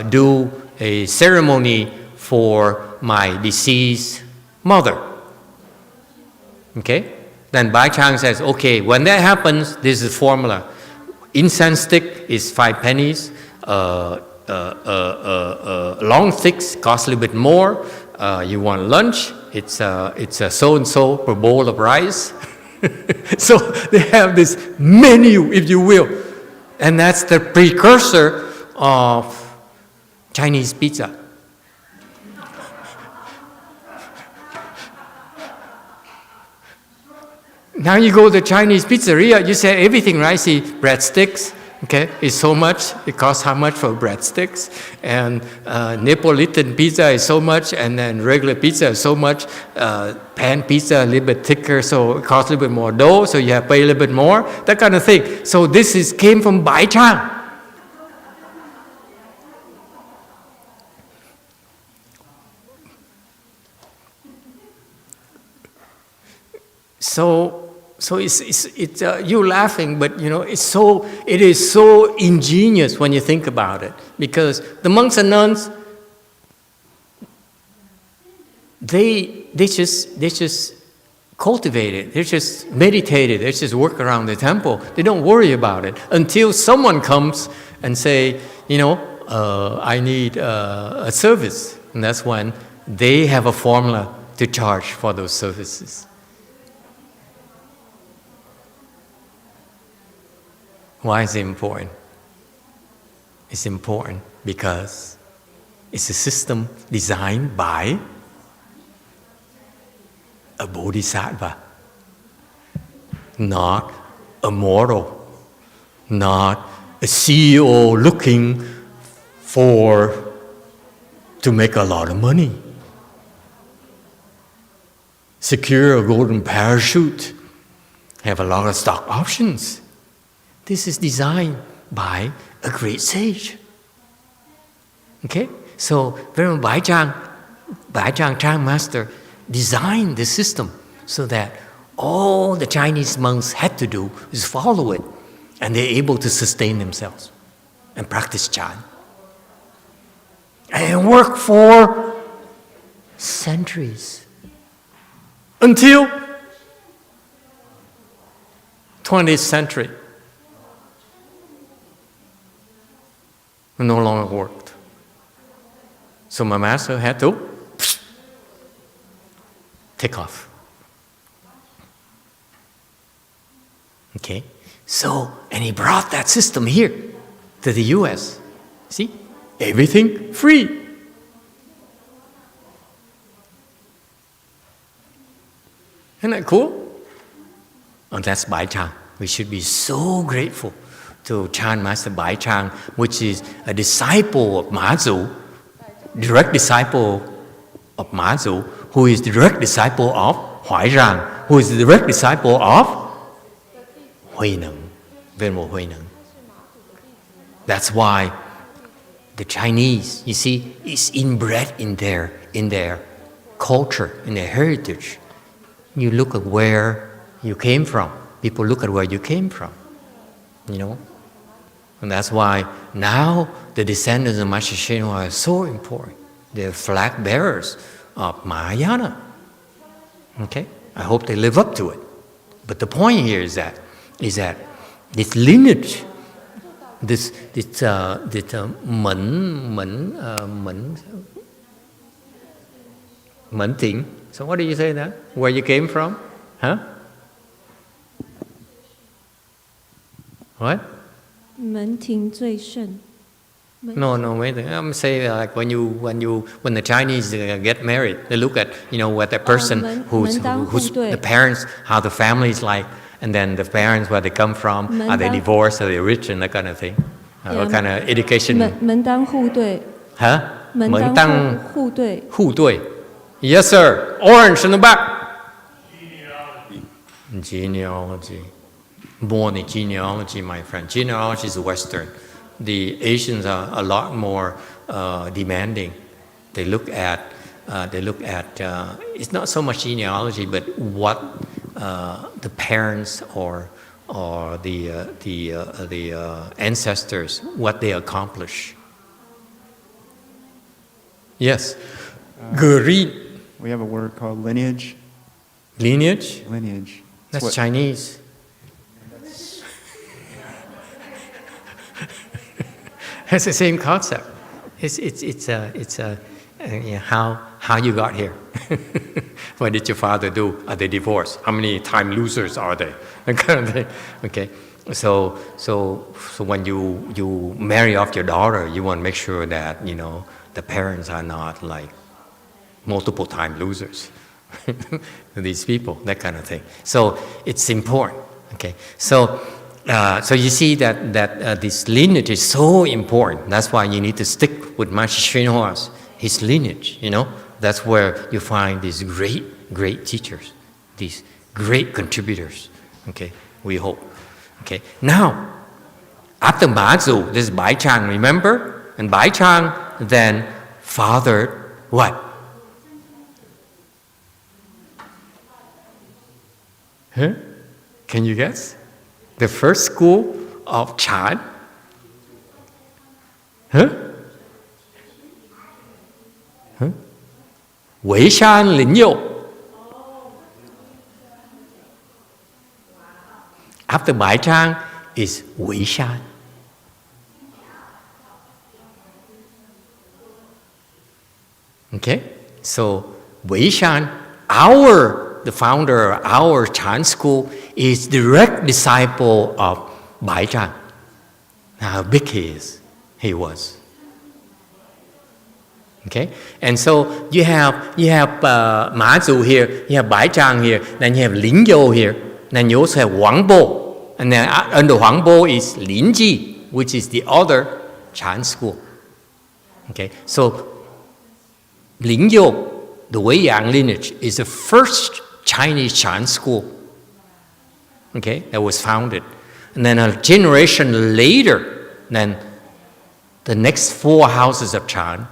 do a ceremony for my deceased mother. Okay? Then Bai Zhang says, okay, when that happens, this is the formula. Incense stick is 5 pennies. Long sticks cost a little bit more. You want lunch, it's a so-and-so per bowl of rice. So they have this menu, if you will. And that's the precursor of Chinese pizza. Now you go to Chinese pizzeria, you say everything, right? See, breadsticks, okay, is so much. It costs how much for breadsticks? And Neapolitan pizza is so much, and then regular pizza is so much. Pan pizza a little bit thicker, so it costs a little bit more dough, so you have to pay a little bit more, that kind of thing. So this came from Bai Zhang. So it's you're laughing, but you know it is so ingenious when you think about it, because the monks and nuns they just cultivate it, they just meditate it, they just work around the temple. They don't worry about it until someone comes and say, you know, I need a service, and that's when they have a formula to charge for those services. Why is it important? It's important because it's a system designed by a Bodhisattva, not a mortal, not a CEO looking to make a lot of money. Secure a golden parachute, have a lot of stock options. This is designed by a great sage. Okay? So, very Bai Zhang Chang Master designed the system so that all the Chinese monks had to do is follow it, and they're able to sustain themselves and practice Chan. And work for centuries until 20th century. No longer worked. So my master had to take off. Okay? So, and he brought that system here to the US. See? Everything free. Isn't that cool? Oh, that's Bai Zhang. We should be so grateful to Chan Master Bai Zhang, which is a disciple of MǎZǔ, direct disciple of MǎZǔ, who is the direct disciple of HuáiRàng, who is the direct disciple of Huái Ràng, Venerable Huái Ràng. That's why the Chinese, you see, is inbred in their culture, in their heritage. You look at where you came from. People look at where you came from, you know. And that's why now the descendants of Master Xū Yún are so important. They're flag bearers of Mahayana. Okay? I hope they live up to it. But the point here is that this lineage, this tíng. So what do you say that? Where you came from? Huh? What? 门庭最盛. No, wait. I'm saying like when the Chinese get married, they look at what the person who's the parents, how the family is like, and then the parents where they come from, are they divorced, are they rich, and that kind of thing. What kind of education? 门当户对. Huh? 门当户对. 户对. Yes, sir. Orange in the back. Genealogy. Born in genealogy, my friend. Genealogy is Western. The Asians are a lot more demanding. They look at it's not so much genealogy, but what the parents or the ancestors, what they accomplish. Yes. Green. We have a word called lineage. Lineage? Lineage. That's what- Chinese. It's the same concept. It's how you got here. What did your father do? Are they divorced? How many time losers are they? That kind of thing. Okay. So when you marry off your daughter, you want to make sure that the parents are not like multiple time losers. These people, that kind of thing. So it's important. Okay. So you see that this lineage is so important. That's why you need to stick with Master Xūan Hua's his lineage. That's where you find these great teachers, these great contributors. Okay, we hope. Okay, now after MǎZǔ, this is Bai Zhang, remember? And Bai Zhang then fathered what? Huh? Can you guess? The first school of Chan? Huh? Huh? Wei Shan, Lin You. After Bai Zhang is Wei Shan. Okay? So Wei Shan, the founder of our Chan school, is direct disciple of Bai Zhang. Now how big he was. Okay? And so you have MǎZǔ here, you have Bai Zhang here, then you have Ling You here, then you also have Huangbo, and then under Huangbo is Lin Zi, which is the other Chan school. Okay? So Ling You, the Weí Yǎng lineage, is the first Chinese Chan school, okay, that was founded. And then a generation later, then the next 4 houses of Chan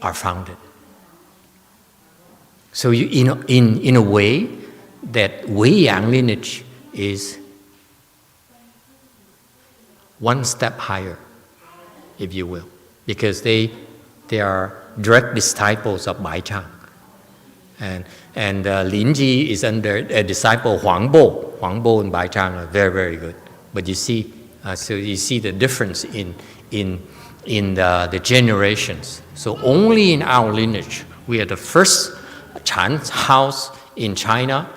are founded. So in a way, that Weí Yǎng lineage is one step higher, if you will, because they are direct disciples of Bai Zhang. And Lin Jì is under a disciple Huangbo. Huangbo and Bai Zhang are very, very good. But you see, so you see the difference in the generations. So only in our lineage, we are the first Chan house in China,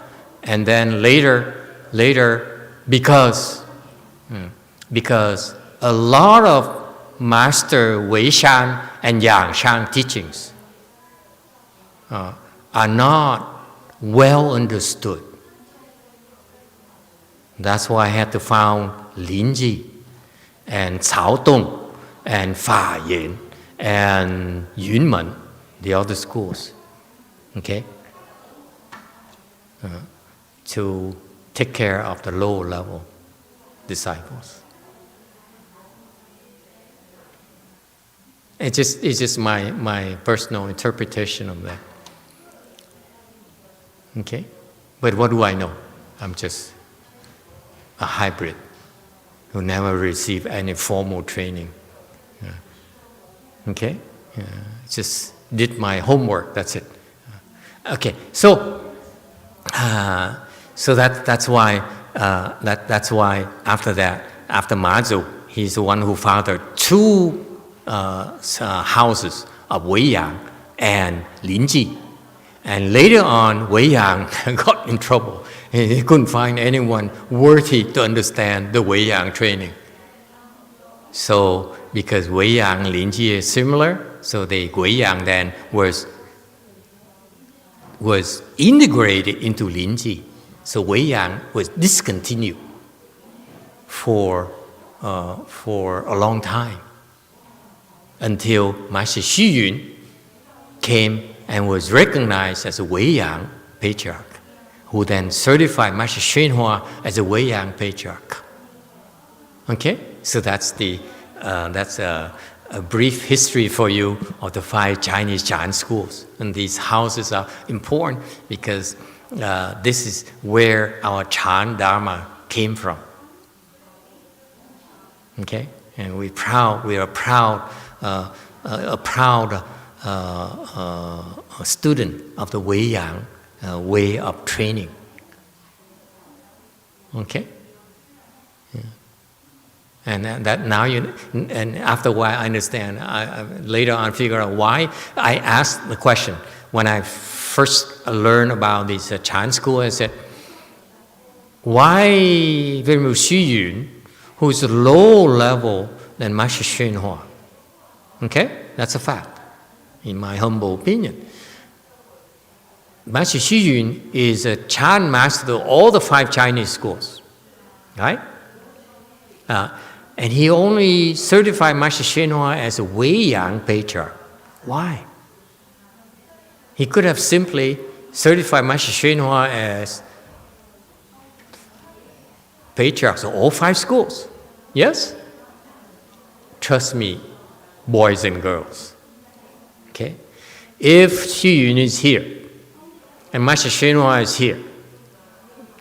and then later, because a lot of Master Wei Shan and Yang teachings are not well understood. That's why I had to found Lin Jì and Cao Dong and Fa Yin and Yun Men, the other schools, okay, to take care of the lower level disciples. It's just my personal interpretation of that. Okay? But what do I know? I'm just a hybrid who never received any formal training. Okay? Just did my homework, that's it. Okay, so that's why after that, after MǎZǔ, he's the one who fathered 2 houses of Weí Yǎng and Lin Jì. And later on, Wei Yang got in trouble. He couldn't find anyone worthy to understand the Wei Yǎng training. So, because Wei Yang and Lin Jì is similar, so the Wei Yang then was integrated into Lin Jì. So Wei Yang was discontinued for a long time, until Master Xū Yún came and was recognized as a Weí Yǎng Patriarch, who then certified Master Xūan Hua as a Weí Yǎng Patriarch. Okay, so that's a brief history for you of the 5 Chinese Chan schools. And these houses are important because this is where our Chan Dharma came from. Okay, and we are a proud student of the Weí Yǎng way of training. Okay? Yeah. And that now and after a while I understand. I later on figure out why. I asked the question when I first learned about this Chan school. I said, why Venerable Xū Yún, who is low level than Master Xūan Hua? Okay, that's a fact, in my humble opinion. Master Xū Yún is a Chan master of all the 5 Chinese schools, right? And he only certified Master Xūan Hua as a Weí Yǎng Patriarch. Why? He could have simply certified Master Xūan Hua as Patriarchs of all 5 schools. Yes? Trust me, boys and girls. Okay? If Xū Yún is here, and Master Xūan Hua is here,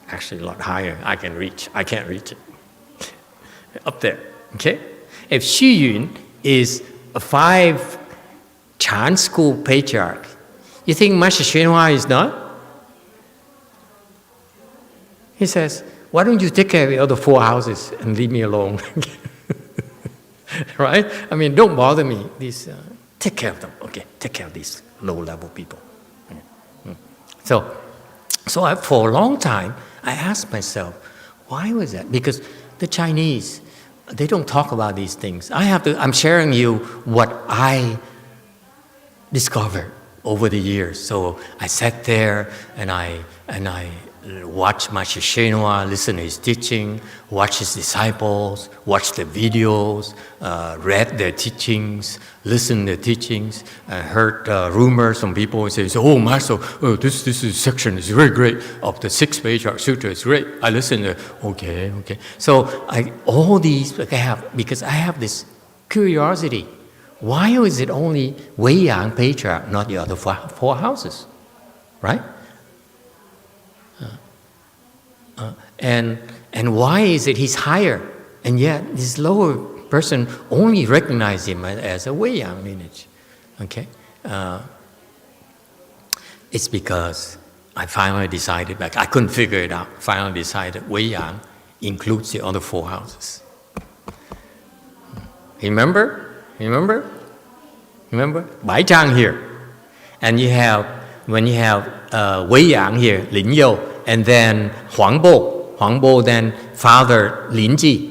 actually a lot higher, I can't reach it. Up there, okay? If Xū Yún is a 5 Chan school patriarch, you think Master Xūan Hua is not? He says, why don't you take care of the other 4 houses and leave me alone? Right? I mean, don't bother me. Take care of them. Okay, take care of these low-level people. So for a long time, I asked myself, why was that? Because the Chinese, they don't talk about these things. I'm sharing you what I discovered over the years. So I sat there and I watched Master Xūan Hua, listen to his teaching, watch his disciples, watch the videos, read their teachings, listen to their teachings, heard rumors from people who say, oh, Master, this section is very great of the Sixth Patriarch Sutra, is great. I listen to, okay. So all these I have, because I have this curiosity. Why is it only Weí Yǎng Patriarch, not the other 4 houses, right? And why is it he's higher, and yet this lower person only recognizes him as a Weí Yǎng lineage? Okay, it's because I finally decided, like I couldn't figure it out. Finally decided Weí Yǎng includes the other 4 houses. Remember Bai Zhang here, and when you have Weí Yǎng here, Ling You, and then Huang Bo then Father Lin Zi,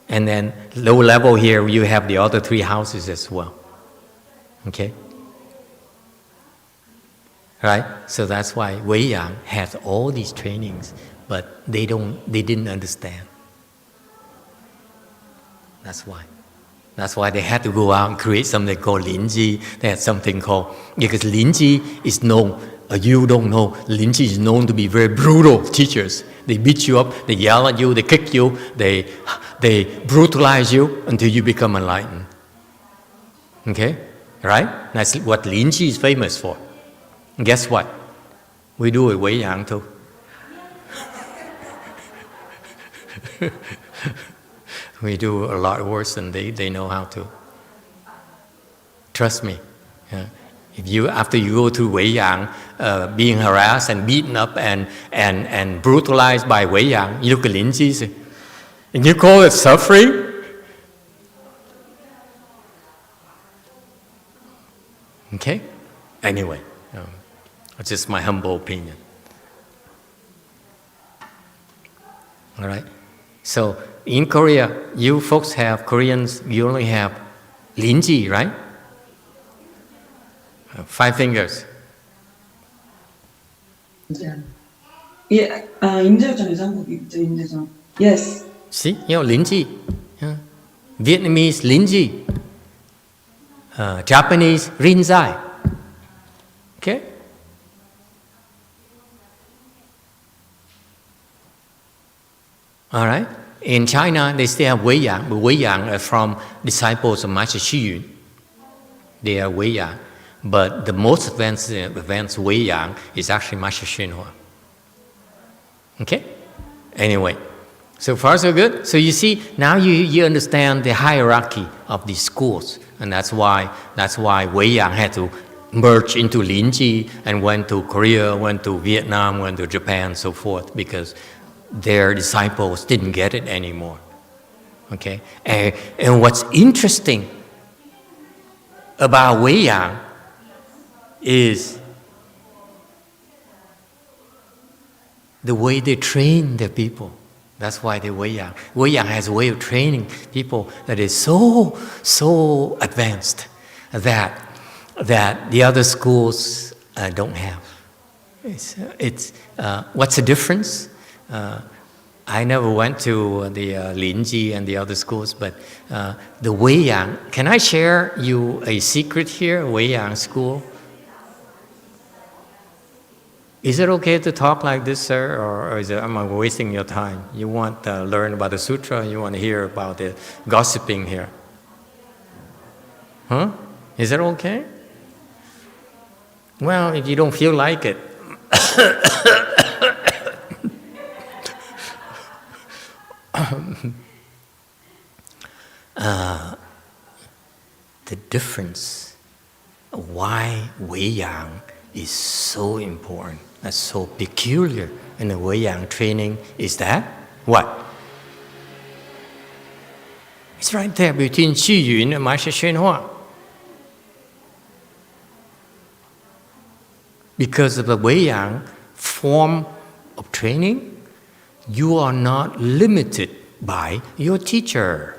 and then low level here you have the other 3 houses as well. Okay, right? So that's why Weí Yǎng has all these trainings, but they didn't understand. That's why they had to go out and create something called Lin Zi. They had something called, because Lin Zi is known, you don't know, Lin Zi is known to be very brutal teachers. They beat you up, they yell at you, they kick you, they brutalize you until you become enlightened. Okay? Right? That's what Lin Zi is famous for. And guess what? We do it Weí Yǎng too. We do a lot worse than they know how to. Trust me. Yeah. After you go through Weí Yǎng, being harassed and beaten up and brutalized by Weí Yǎng, you look at Lin Zi, and you call it suffering? Okay? Anyway, it's just my humble opinion. All right? So, in Korea, you folks have Koreans, you only have Lin Zi, right? 5 fingers. Yeah, 임재정 이상국 있죠, 임재정. Yes. See, Lin Zi. Vietnamese, Lin Zi. Japanese, Lin Zi. Okay? All right? In China, they still have Weí Yǎng, but Weí Yǎng are from disciples of Master Xū Yún. They are Weí Yǎng. But the most advanced Weí Yǎng is actually Master Xūan Hua. Okay? Anyway, So far, so good. So you see, now you understand the hierarchy of these schools, and that's why Wei Yǎng had to merge into Lin Jì and went to Korea, went to Vietnam, went to Japan, so forth, because their disciples didn't get it anymore. Okay, and what's interesting about Wei Yǎng is the way they train their people. That's why they Wei Yǎng. Wei Yǎng has a way of training people that is so advanced that the other schools don't have. What's the difference? I never went to the Lin Zi and the other schools, but the Wei Yǎng. Can I share you a secret here? Wei Yǎng school. Is it okay to talk like this, sir, or am I wasting your time? You want to learn about the sutra, you want to hear about the gossiping here? Huh? Is that okay? Well, if you don't feel like it. The difference, why Wei Yǎng is so important, that's so peculiar in the Wei Yǎng training is that, what? It's right there between Xū Yún and Master Xūan Hua. Because of the Wei Yǎng form of training, you are not limited by your teacher.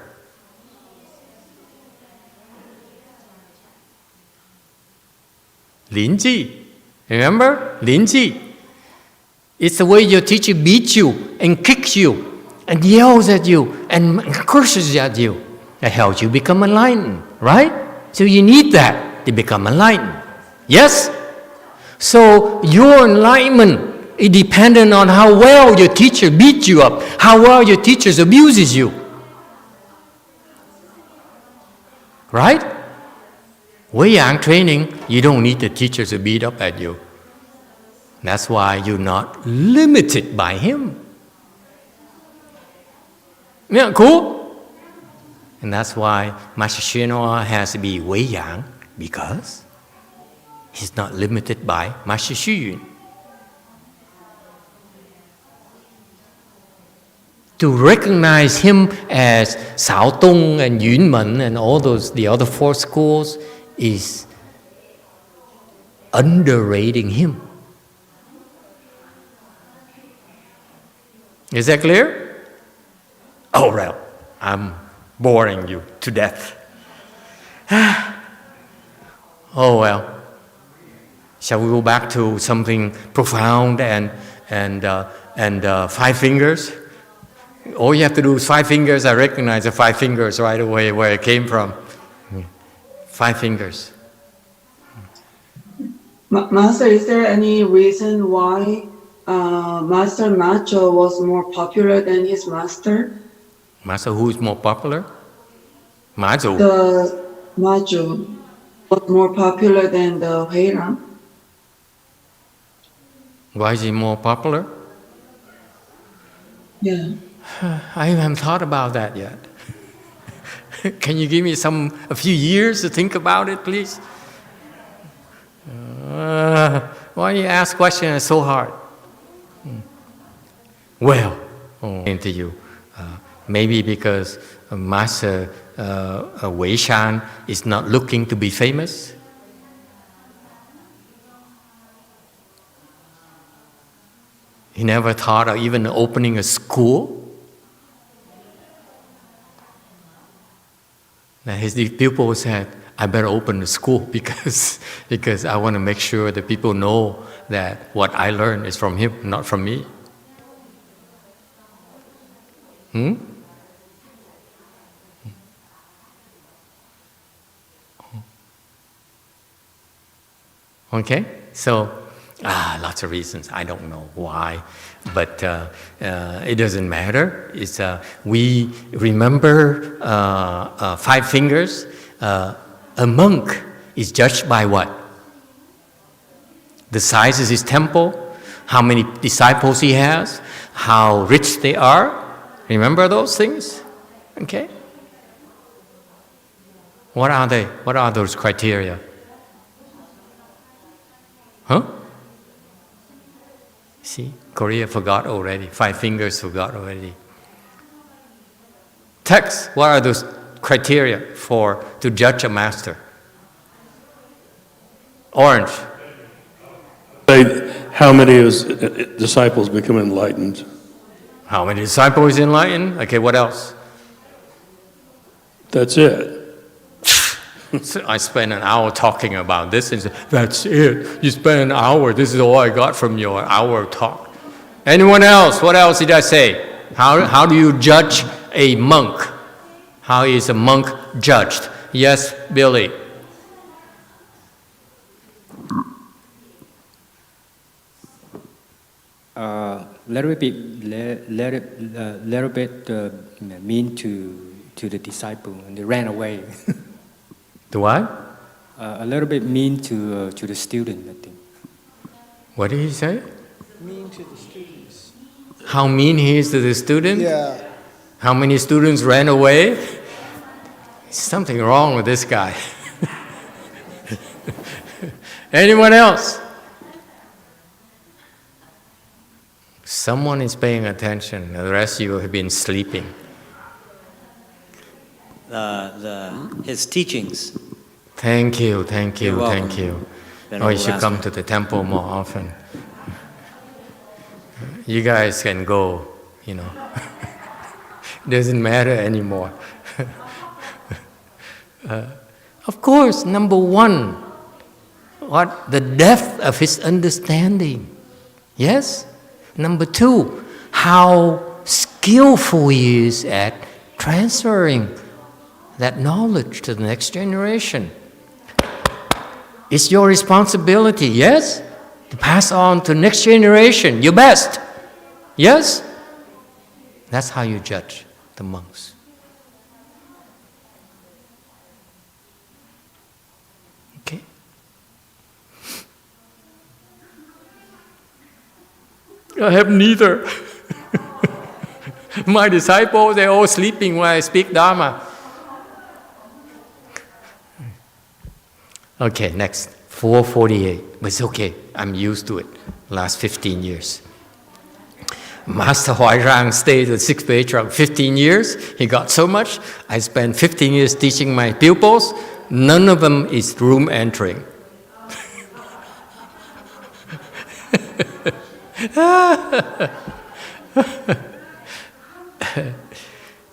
Lin Zi, remember? Lin Zi. It's the way your teacher beats you and kicks you and yells at you and curses at you that helps you become enlightened, right? So you need that to become enlightened. Yes? So your enlightenment is dependent on how well your teacher beats you up, how well your teacher abuses you. Right? Wei Yǎng training, you don't need the teacher to beat up at you. That's why you're not limited by him. Yeah, cool? And that's why Master Xūan Hua has to be Wei Yǎng, because he's not limited by Master Xū Yún. To recognize him as Sao Tông and Yun Men and all those, the other four schools, is underrating him. Is that clear? Oh, well, I'm boring you to death. Oh, well. Shall we go back to something profound and five fingers? All you have to do is five fingers. I recognize the five fingers right away where it came from. Five fingers. Master, is there any reason why Master MǎZǔ was more popular than his master? Master who is more popular? MǎZǔ. The MǎZǔ was more popular than the HuáiRàng. Why is he more popular? Yeah. I haven't thought about that yet. Can you give me a few years to think about it, please? Why you ask questions so hard? Well, into you, maybe because Master Wei Shan is not looking to be famous. He never thought of even opening a school. Now his pupils said, I better open a school because I want to make sure that people know that what I learned is from him, not from me. Okay, so lots of reasons. I don't know why, but it doesn't matter. It's we remember five fingers. A monk is judged by what? The size of his temple, how many disciples he has, how rich they are, Remember those things? Okay? What are they? What are those criteria? Huh? See, Korea forgot already. 5 fingers forgot already. Tex, what are those criteria to judge a master? Orange. How many of his disciples become enlightened? How many disciples enlightened? Okay, what else? That's it. So I spent an hour talking about this and said, that's it. You spent an hour. This is all I got from your hour talk. Anyone else? What else did I say? How do you judge a monk? How is a monk judged? Yes, Billy. Little bit mean to the disciple, and they ran away. The what? A little bit mean to the student, I think. What did he say? Mean to the students. How mean he is to the student? Yeah. How many students ran away? Something wrong with this guy. Anyone else? Someone is paying attention. The rest of you have been sleeping. His teachings. Thank you, thank you, You're welcome. thank you. Venerable You should Master. come to the temple more often. You guys can go, It doesn't matter anymore. Of course, number one, the depth of his understanding. Yes? Number two, how skillful he is at transferring that knowledge to the next generation. It's your responsibility, yes? To pass on to the next generation, your best. Yes? That's how you judge the monks. Okay? I have neither. My disciples, they're all sleeping when I speak Dharma. Okay, next. 448. But it's okay. I'm used to it. Last 15 years. Master Huái Ràng stayed with Sixth Patriarch 15 years. He got so much. I spent 15 years teaching my pupils. None of them is room entering.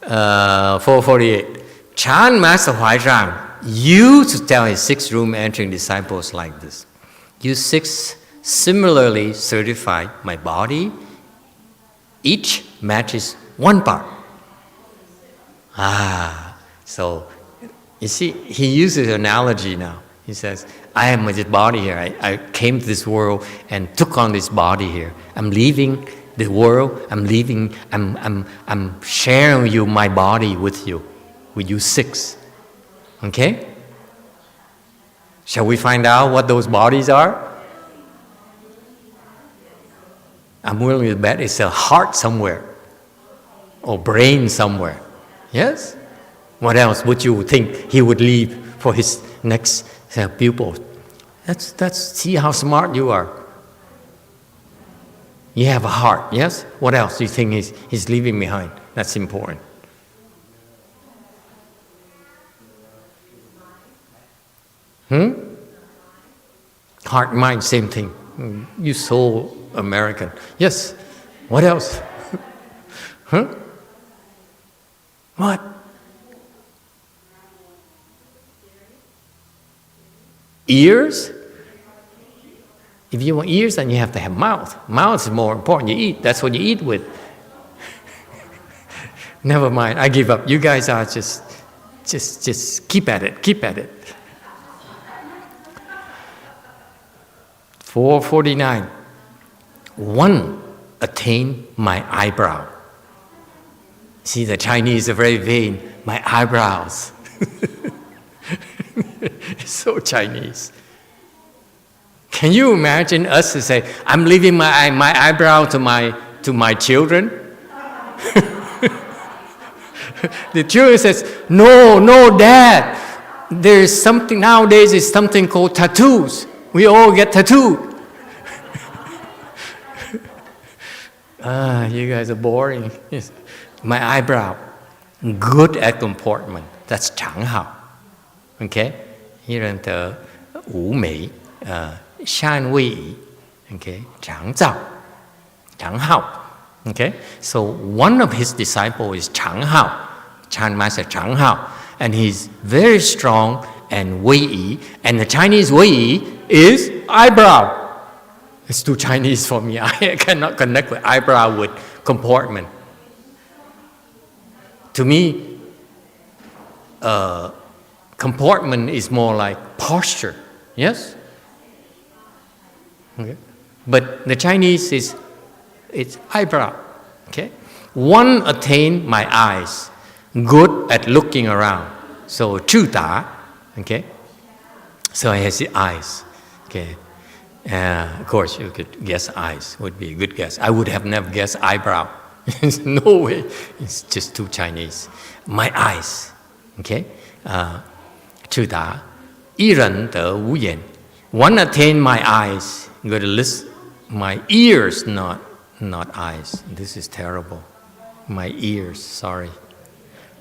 448. Chan Master Huái Ràng used to tell his 6 room entering disciples like this. You 6 similarly certify my body. Each matches 1 part. So you see, he uses an analogy now. He says, I am this body here. I came to this world and took on this body here. I'm leaving the world. I'm sharing you my body with you 6. Okay? Shall we find out what those bodies are? I'm willing to bet it's a heart somewhere or brain somewhere. Yes? What else would you think he would leave for his next pupil? That's see how smart you are. You have a heart, yes? What else do you think he's leaving behind? That's important. Heart, mind, same thing. You so American. Yes. What else? What? Ears? If you want ears, then you have to have mouth. Mouth is more important. You eat. That's what you eat with. Never mind. I give up. You guys are just keep at it. Keep at it. 449. 1 attained my eyebrow. See, the Chinese are very vain. My eyebrows. It's so Chinese. Can you imagine us to say, I'm leaving my eyebrow to my children? The children says, no, Dad. There's something nowadays. Is something called tattoos. We all get tattooed. You guys are boring. Yes. My eyebrow, good at comportment. That's 常好. Okay, here the 无美善位移. Okay, 常照, 常好. Okay, so one of his disciples is 常好, Chan Master 常好, and he's very strong and Wei Yī, and the Chinese Wei Yī is eyebrow. It's too Chinese for me. I cannot connect with eyebrow with comportment. To me, comportment is more like posture. Yes? Okay. But the Chinese it's eyebrow. Okay? One attained my eyes, good at looking around. So 智达, okay? So he has the eyes. Okay. Of course, you could guess eyes would be a good guess. I would have never guessed eyebrow. There's no way. It's just too Chinese. My eyes. Okay? 智达, 一人得无眼. One attained my eyes. Good to listen. My ears, not eyes. This is terrible. My ears, sorry.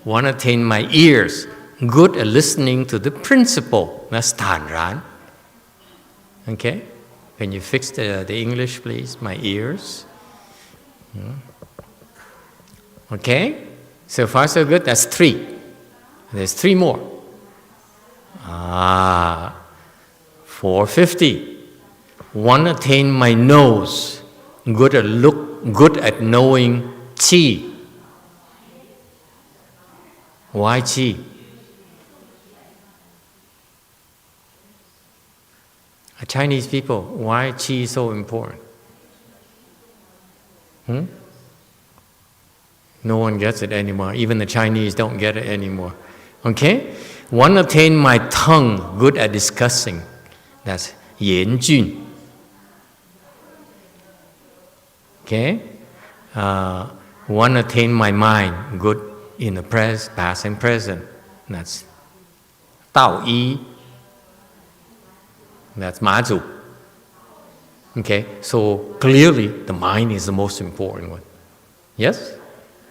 One attained my ears. Good at listening to the principle. That's 坦然. Okay? Can you fix the English, please? My ears. Okay? So far, so good. That's 3. There's 3 more. 450. One attained my nose. Good at knowing qi. Why qi? Chinese people, why qi is so important? No one gets it anymore. Even the Chinese don't get it anymore. Okay? One attained my tongue, good at discussing. That's 言俊. Okay? One attained my mind, good in the past and present. That's 道一. That's MǎZǔ. Okay? So clearly the mind is the most important one. Yes?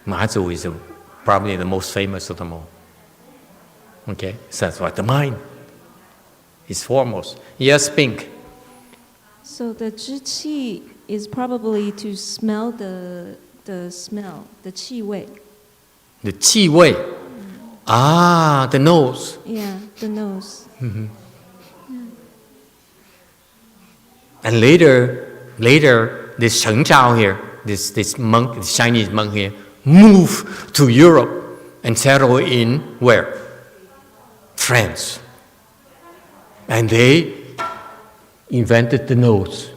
MǎZǔ is probably the most famous of them all. Okay? So that's what the mind is foremost. Yes, Pink. So the 知气 is probably to smell the smell, the 气味. The 气味. The nose. Yeah, the nose. Mm-hmm. And later, this Sheng Zhao here, this monk, this Chinese monk here, moved to Europe and settled in where? France. And they invented the nose.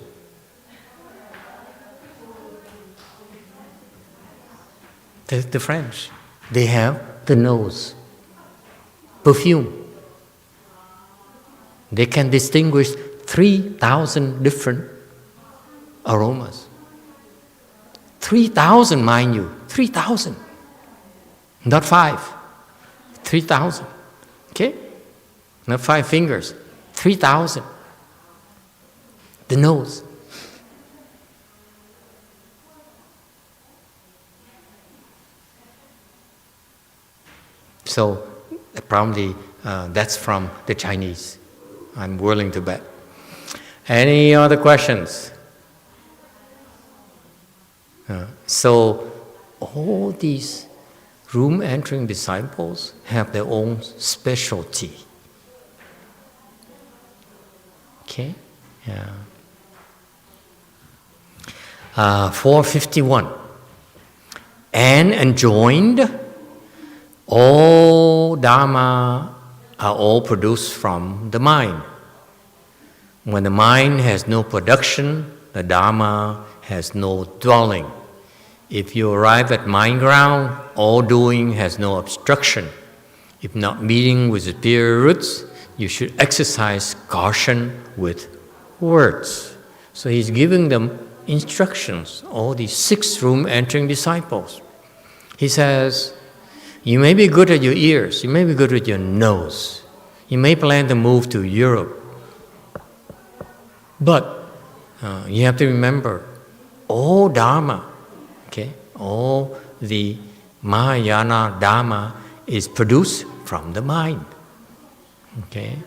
The French, they have the nose. Perfume. They can distinguish 3,000 different aromas. 3,000, mind you. 3,000. Not 5. 3,000. Okay? Not 5 fingers. 3,000. The nose. So probably that's from the Chinese. I'm willing to bet. Any other questions? So all these room entering disciples have their own specialty. Okay? Yeah. 451. And enjoined, all Dharma are all produced from the mind. When the mind has no production, the Dharma has no dwelling. If you arrive at mind ground, all doing has no obstruction. If not meeting with superior roots, you should exercise caution with words. So he's giving them instructions, all these 6 room entering disciples. He says, You may be good at your ears, you may be good at your nose, you may plan to move to Europe, but you have to remember, all Dharma, okay, all the Mahayana Dharma is produced from the mind, okay?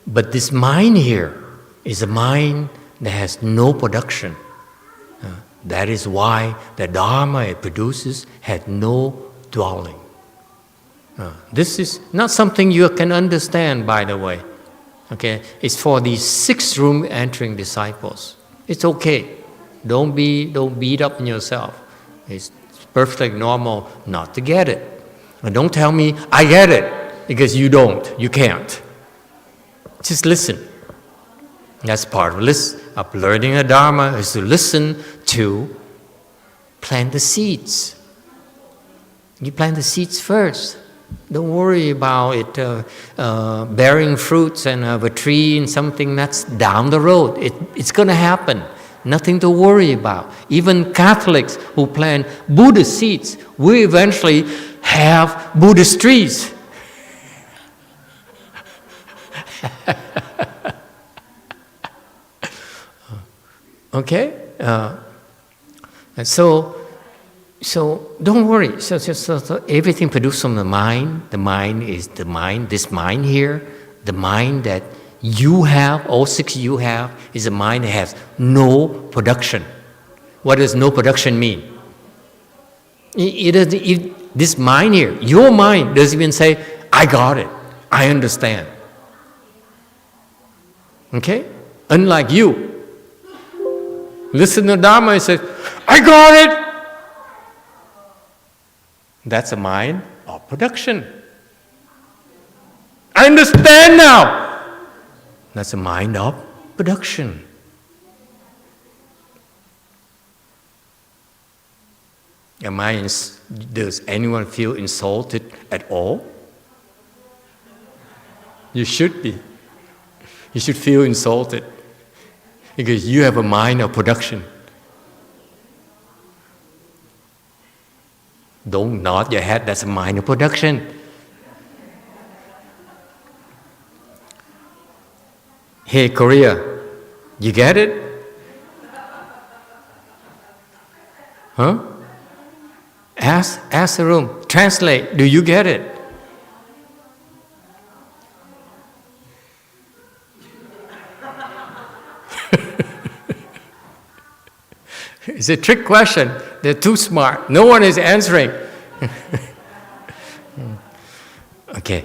But this mind here is a mind that has no production. That is why the Dharma it produces had no dwelling. This is not something you can understand, by the way. Okay, it's for the sixth room entering disciples. It's okay. Don't beat up on yourself. It's perfectly normal not to get it. And don't tell me I get it, because you don't. You can't. Just listen. That's part of learning a Dharma, is to listen to plant the seeds. You plant the seeds first. Don't worry about it bearing fruits and have a tree and something that's down the road. It's going to happen. Nothing to worry about. Even Catholics who plant Buddhist seeds will eventually have Buddhist trees. Okay? So don't worry. So everything produced from the mind. The mind is the mind. This mind here, the mind that you have, all six you have, is a mind that has no production. What does no production mean? This mind here, your mind, doesn't even say, I got it, I understand. Okay? Unlike you. Listen to Dharma and say, I got it! That's a mind of production. I understand now! That's a mind of production. Does anyone feel insulted at all? You should be. You should feel insulted, because you have a mind of production. Don't nod your head, that's a mind of production. Hey, Korea, you get it? Huh? Ask the room. Translate, do you get it? It's a trick question. They're too smart. No one is answering. Okay.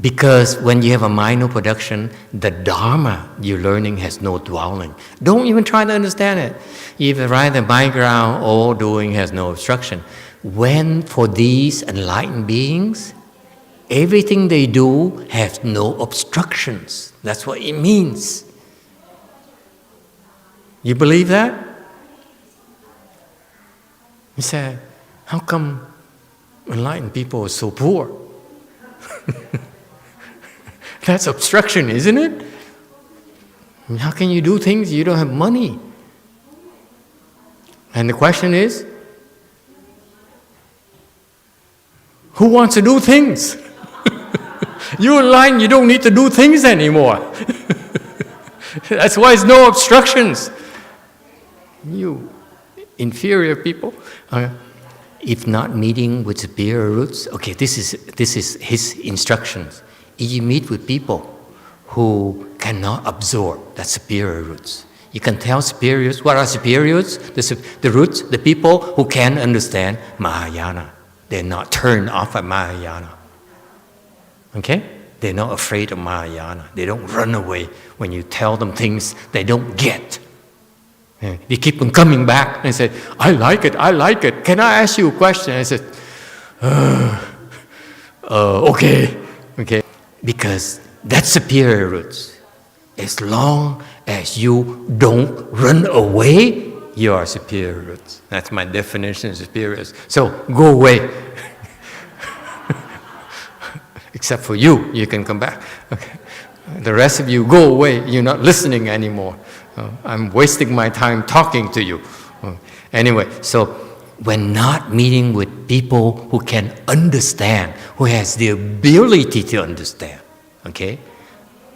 Because when you have a mind of production, the Dharma you're learning has no dwelling. Don't even try to understand it. Even right in the background, all doing has no obstruction. When for these enlightened beings, everything they do has no obstructions. That's what it means. You believe that? You say, how come enlightened people are so poor? That's obstruction, isn't it? How can you do things? You don't have money. And the question is, who wants to do things? You're enlightened, you don't need to do things anymore. That's why there's no obstructions. You inferior people, if not meeting with superior roots, okay, this is his instructions. If you meet with people who cannot absorb, that's superior roots. You can tell superiors, what are superiors? The roots, the people who can understand Mahayana. They're not turned off at Mahayana. Okay? They're not afraid of Mahayana. They don't run away when you tell them things they don't get. They keep on coming back and say, I like it, I like it. Can I ask you a question? I said, okay. Because that's superior roots. As long as you don't run away, you are superior roots. That's my definition of superiors. So go away. Except for you can come back. Okay. The rest of you, go away. You're not listening anymore. I'm wasting my time talking to you. Anyway, so when not meeting with people who can understand, who has the ability to understand, okay?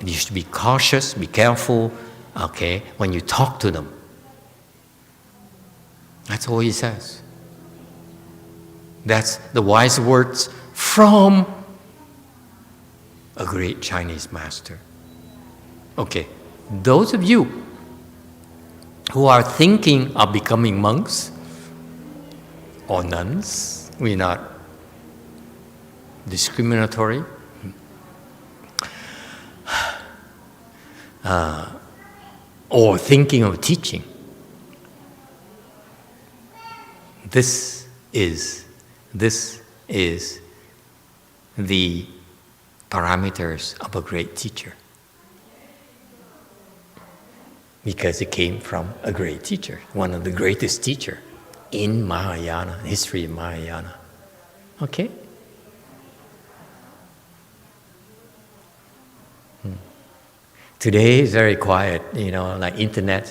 You should be cautious, be careful, okay, when you talk to them. That's all he says. That's the wise words from a great Chinese master. Okay, those of you who are thinking of becoming monks or nuns, we're not discriminatory, or thinking of teaching, this is the parameters of a great teacher, because it came from a great teacher, one of the greatest teachers in Mahayana, history of Mahayana. Okay? Today is very quiet, you know, like internet.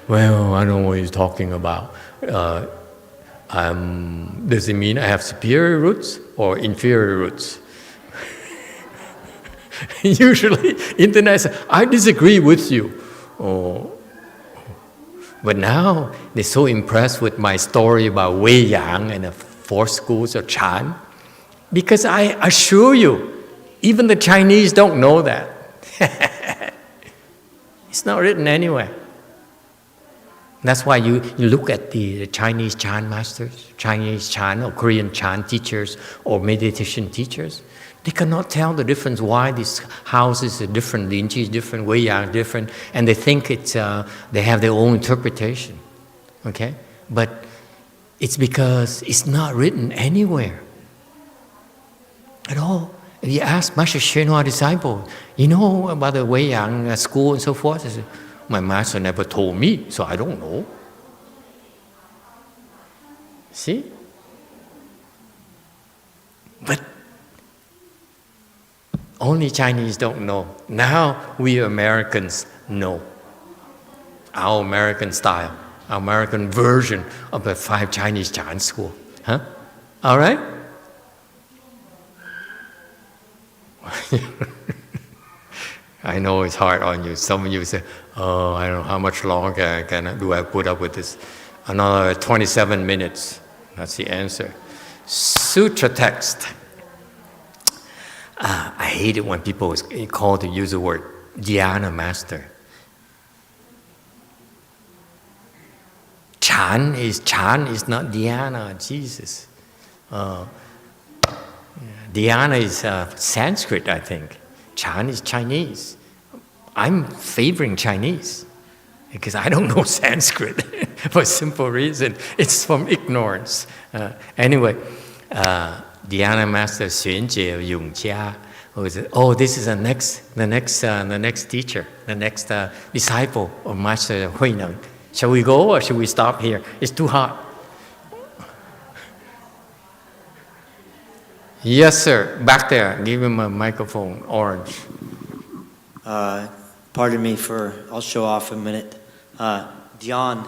Well, I don't know what he's talking about. Does it mean I have superior roots or inferior roots? Usually, internet says, I disagree with you. Oh. But now, they're so impressed with my story about Wei Yǎng and the 4 schools of Chan, because I assure you, even the Chinese don't know that. It's not written anywhere. That's why you look at the Chinese Chan masters, Chinese Chan or Korean Chan teachers or meditation teachers. They cannot tell the difference why these houses are different, Lin Jì is different, Wei Yang different, and they think it's they have their own interpretation. Okay? But it's because it's not written anywhere at all. If you ask Master Xūan Hua disciple, you know about the Wei Yǎng school and so forth? He said, my master never told me, so I don't know. See? But only Chinese don't know. Now we Americans know. Our American style, our American version of the 5 Chinese Chan school. Huh? All right? I know it's hard on you. Some of you say, oh, I don't know how much longer do I put up with this? Another 27 minutes. That's the answer. Sutra text. I hate it when people is called to use the word dhyana master. Chan is not dhyana, Jesus. Dhyana is Sanskrit, I think. Chan is Chinese. I'm favoring Chinese because I don't know Sanskrit for a simple reason. It's from ignorance. Anyway, Dhyana Master Xuen Jie of YongHua, who is, this is the next teacher, the next disciple of Master Hsuan. Shall we go or should we stop here? It's too hot. Yes, sir. Back there. Give him a microphone. Orange. Pardon me I'll show off a minute. Dhyan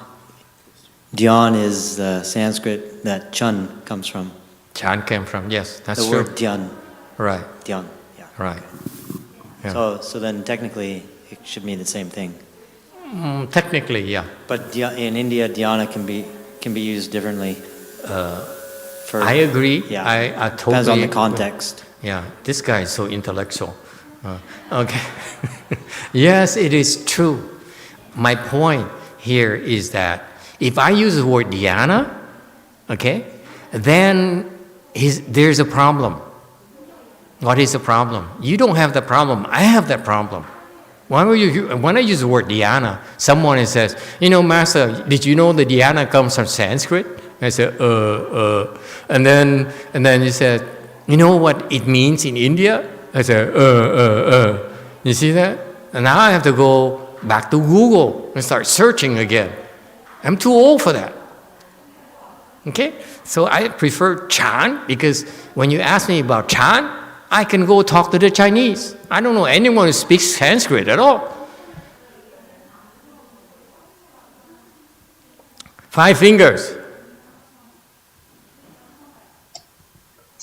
is the Sanskrit that Chun comes from. Chan came from, yes, that's the true. The word Dhyan. Right. Dhyan, yeah. Right. Okay. Yeah. So then technically it should mean the same thing. Technically, yeah. But in India, dhyana can be used differently. I agree. Yeah. I totally depends on the context. Yeah, this guy is so intellectual. Okay. Yes, it is true. My point here is that if I use the word dhyana, okay, then there's a problem. What is the problem? You don't have the problem. I have that problem. When I use the word dhyana, someone says, Master, did you know that dhyana comes from Sanskrit? I said, And then he said, you know what it means in India? I said, You see that? And now I have to go back to Google and start searching again. I'm too old for that. Okay? So I prefer Chan because when you ask me about Chan, I can go talk to the Chinese. I don't know anyone who speaks Sanskrit at all. 5 fingers.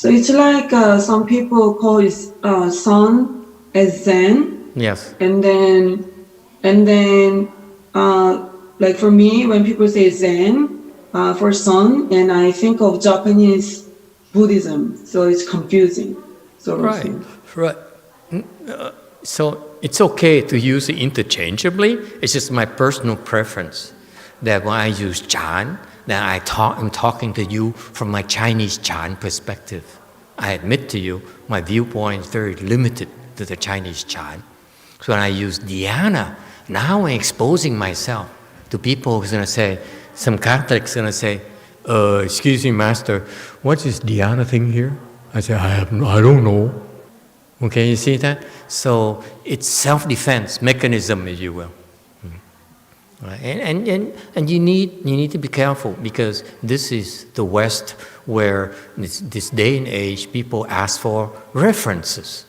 So it's like some people call it sun as Zen. Yes. And then like for me, when people say Zen for sun, and I think of Japanese Buddhism, so it's confusing. Sort of Right, thing. right. So it's okay to use it interchangeably. It's just my personal preference that when I use Chan, then I'm talking to you from my Chinese Chan perspective. I admit to you, my viewpoint is very limited to the Chinese Chan. So when I use dhyana, now I'm exposing myself to people who's going to say, some Catholics going to say, excuse me, Master, what's this dhyana thing here? I say, I don't know. Okay, you see that? So it's self-defense mechanism, if you will. Right. And you need to be careful, because this is the West where this day and age people ask for references.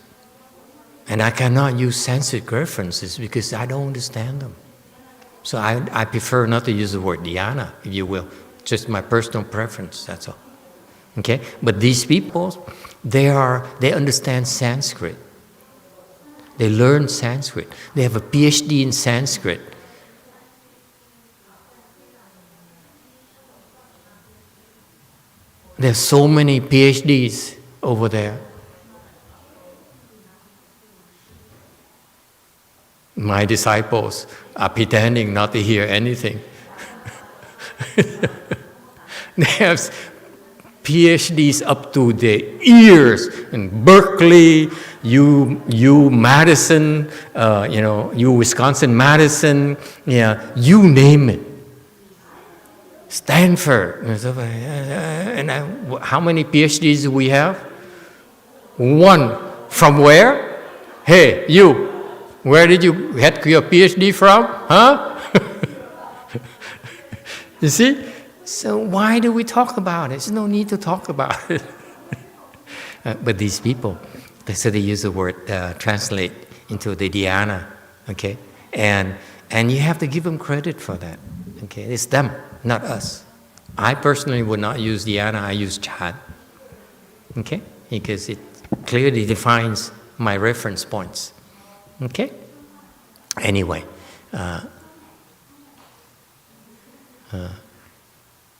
And I cannot use Sanskrit references because I don't understand them. So I prefer not to use the word dhyana, if you will. Just my personal preference, that's all. Okay? But these people, they understand Sanskrit. They learn Sanskrit. They have a PhD in Sanskrit. There's so many PhDs over there. My disciples are pretending not to hear anything. They have PhDs up to their ears in Berkeley, Madison, Wisconsin Madison, you name it. Stanford. And how many PhDs do we have? One. From where? Hey, you. Where did you get your PhD from? Huh? You see? So why do we talk about it? There's no need to talk about it. But these people, so they use the word translate into the dhyana, okay? And you have to give them credit for that, okay? It's them, not us. I personally would not use dhyana, I use Chan, okay? Because it clearly defines my reference points, okay? Anyway,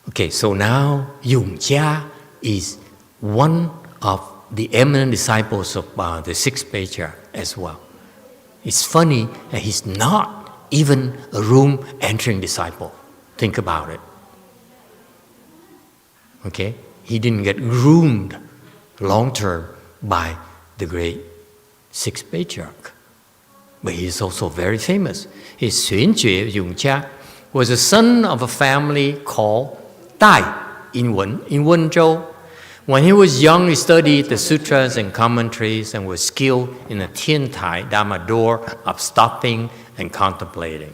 okay, so now YongHua is one of the eminent disciples of the Sixth Patriarch as well. It's funny that he's not even a room entering disciple. Think about it. Okay? He didn't get groomed long term by the great Sixth Patriarch. But he is also very famous. His Xuyun YongHua was the son of a family called Dai in Wenzhou. When he was young, he studied the sutras and commentaries and was skilled in the Tiantai Dharma door of stopping and contemplating.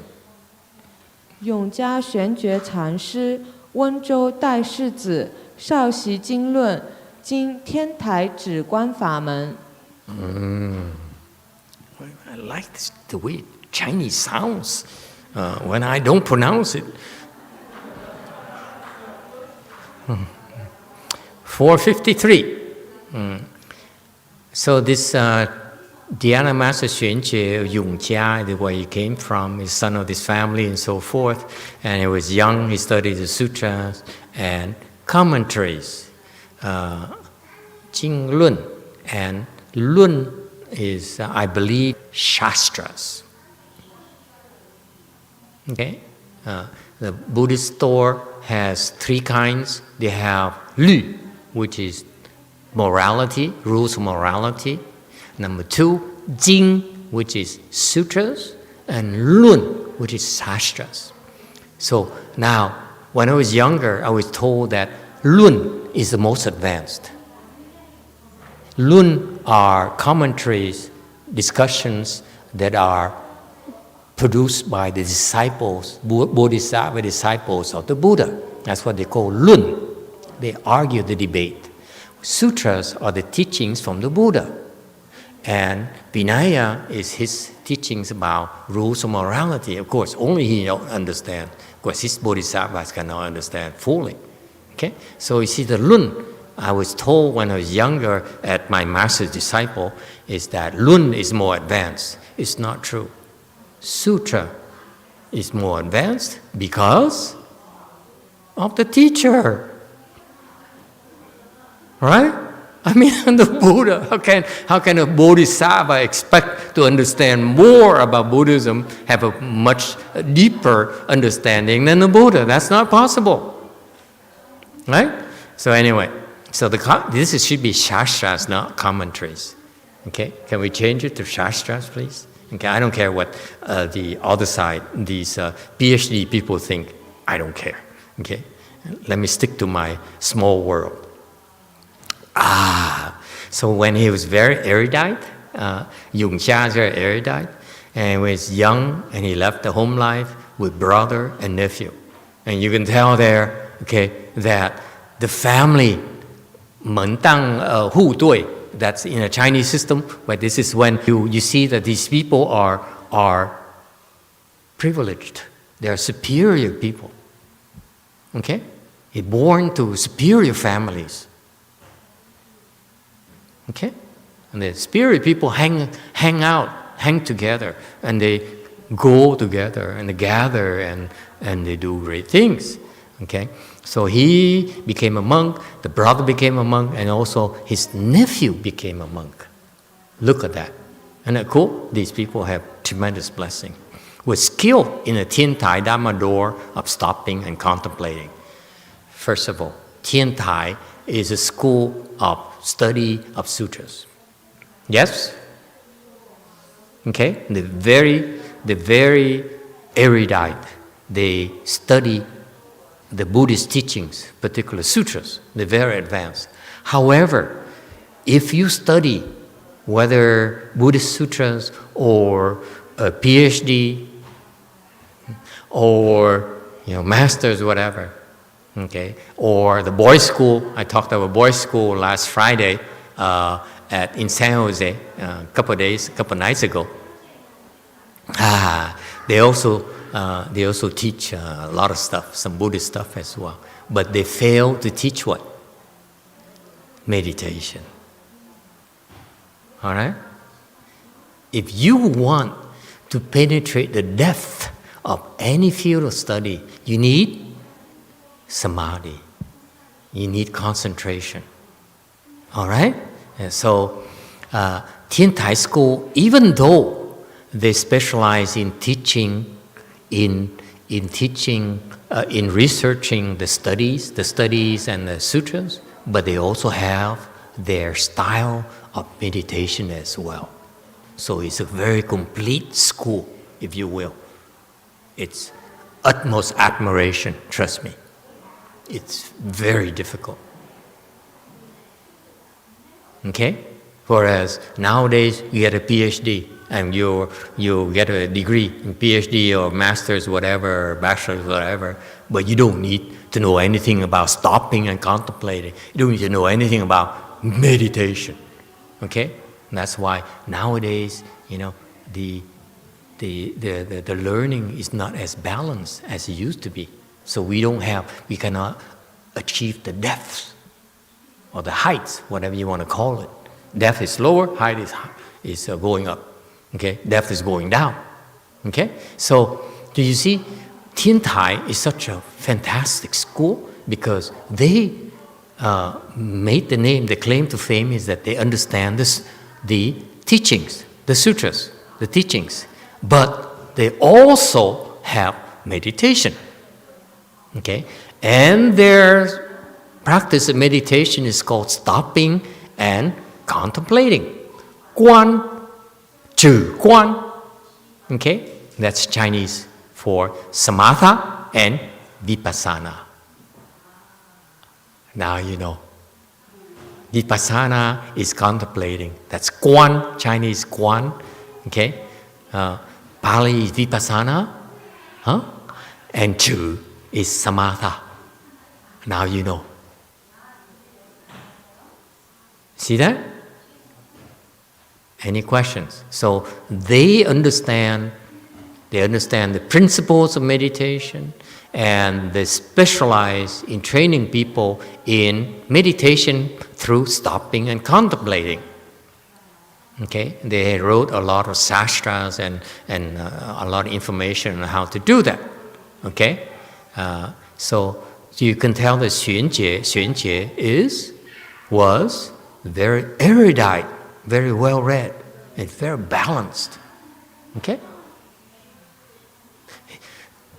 永嘉玄觉禅师，温州代世子，少习经论，经天台止观法门。I like the way Chinese sounds when I don't pronounce it. 453. So this Dhyana Master Xuanjie YongHua, where he came from, is son of this family and so forth. And he was young, he studied the sutras and commentaries. Jing Lun, and Lun is, I believe, Shastras. Okay? The Buddhist store has three kinds. They have Lü, which is morality, rules of morality. Number two, Jing, which is sutras, and Lun, which is Shastras. So now, when I was younger, I was told that Lun is the most advanced. Lun are commentaries, discussions that are produced by the disciples, Bodhisattva disciples of the Buddha. That's what they call Lun. They argue the debate. Sutras are the teachings from the Buddha. And Vinaya is his teachings about rules of morality. Of course, only he don't understand. Of course, his Bodhisattvas cannot understand fully. Okay? So you see the Lun I was told when I was younger at my master's disciple is that Lun is more advanced. It's not true. Sutra is more advanced because of the teacher. Right? I mean, the Buddha, how can a Bodhisattva expect to understand more about Buddhism, have a much deeper understanding than the Buddha? That's not possible. Right? So anyway, this should be Shastras, not commentaries. Okay? Can we change it to Shastras, please? Okay, I don't care what the other side, these PhD people think. I don't care. Okay? Let me stick to my small world. So when he was very erudite, YongHua is very erudite, and he was young, and he left the home life with brother and nephew. And you can tell there, okay, that the family, 门当户对, that's in a Chinese system, but this is when you see that these people are privileged. They are superior people. Okay? They're born to superior families. Okay? And the superior people hang out, hang together, and they go together, and they gather, and they do great things. Okay? So he became a monk, the brother became a monk, and also his nephew became a monk. Look at that. Isn't that cool? These people have tremendous blessing. With skill in the Tian Tai Dharma door of stopping and contemplating. First of all, Tian Tai is a school of study of sutras. Yes? Okay? The very erudite, they study the Buddhist teachings, particular sutras, they're very advanced. However, if you study whether Buddhist sutras or a PhD or masters, whatever, okay, or the boys' school, I talked about boys' school last Friday in San Jose a couple nights ago. They also teach a lot of stuff, some Buddhist stuff as well. But they fail to teach what? Meditation. All right? If you want to penetrate the depth of any field of study, you need samadhi. You need concentration. All right? And so, Tian Tai School, even though they specialize in teaching, in researching the studies and the sutras, but they also have their style of meditation as well. So it's a very complete school, if you will. It's utmost admiration, trust me. It's very difficult. Okay? Whereas nowadays you get a PhD and you get a degree in PhD or master's, whatever, or bachelor's, whatever, but you don't need to know anything about stopping and contemplating. You don't need to know anything about meditation. Okay? And that's why nowadays, the learning is not as balanced as it used to be. So we cannot achieve the depths or the heights, whatever you want to call it. Depth is lower, height is going up. Okay, depth is going down. Okay, so do you see, Tian Tai is such a fantastic school because they made the name. The claim to fame is that they understand the teachings, the sutras, the teachings, but they also have meditation. Okay, and their practice of meditation is called stopping and contemplating. Guan, Zhi Guan. Okay, that's Chinese for samatha and vipassana. Now you know. Vipassana is contemplating. That's Guan, Chinese Guan. Okay, Pali is vipassana, and Zhi is samatha. Now you know. See that? Any questions? So they understand the principles of meditation, And they specialize in training people in meditation through stopping and contemplating. Okay, they wrote a lot of sastras and a lot of information on how to do that. Okay, so you can tell that Xuan Jie was very erudite, very well read, and very balanced. Okay.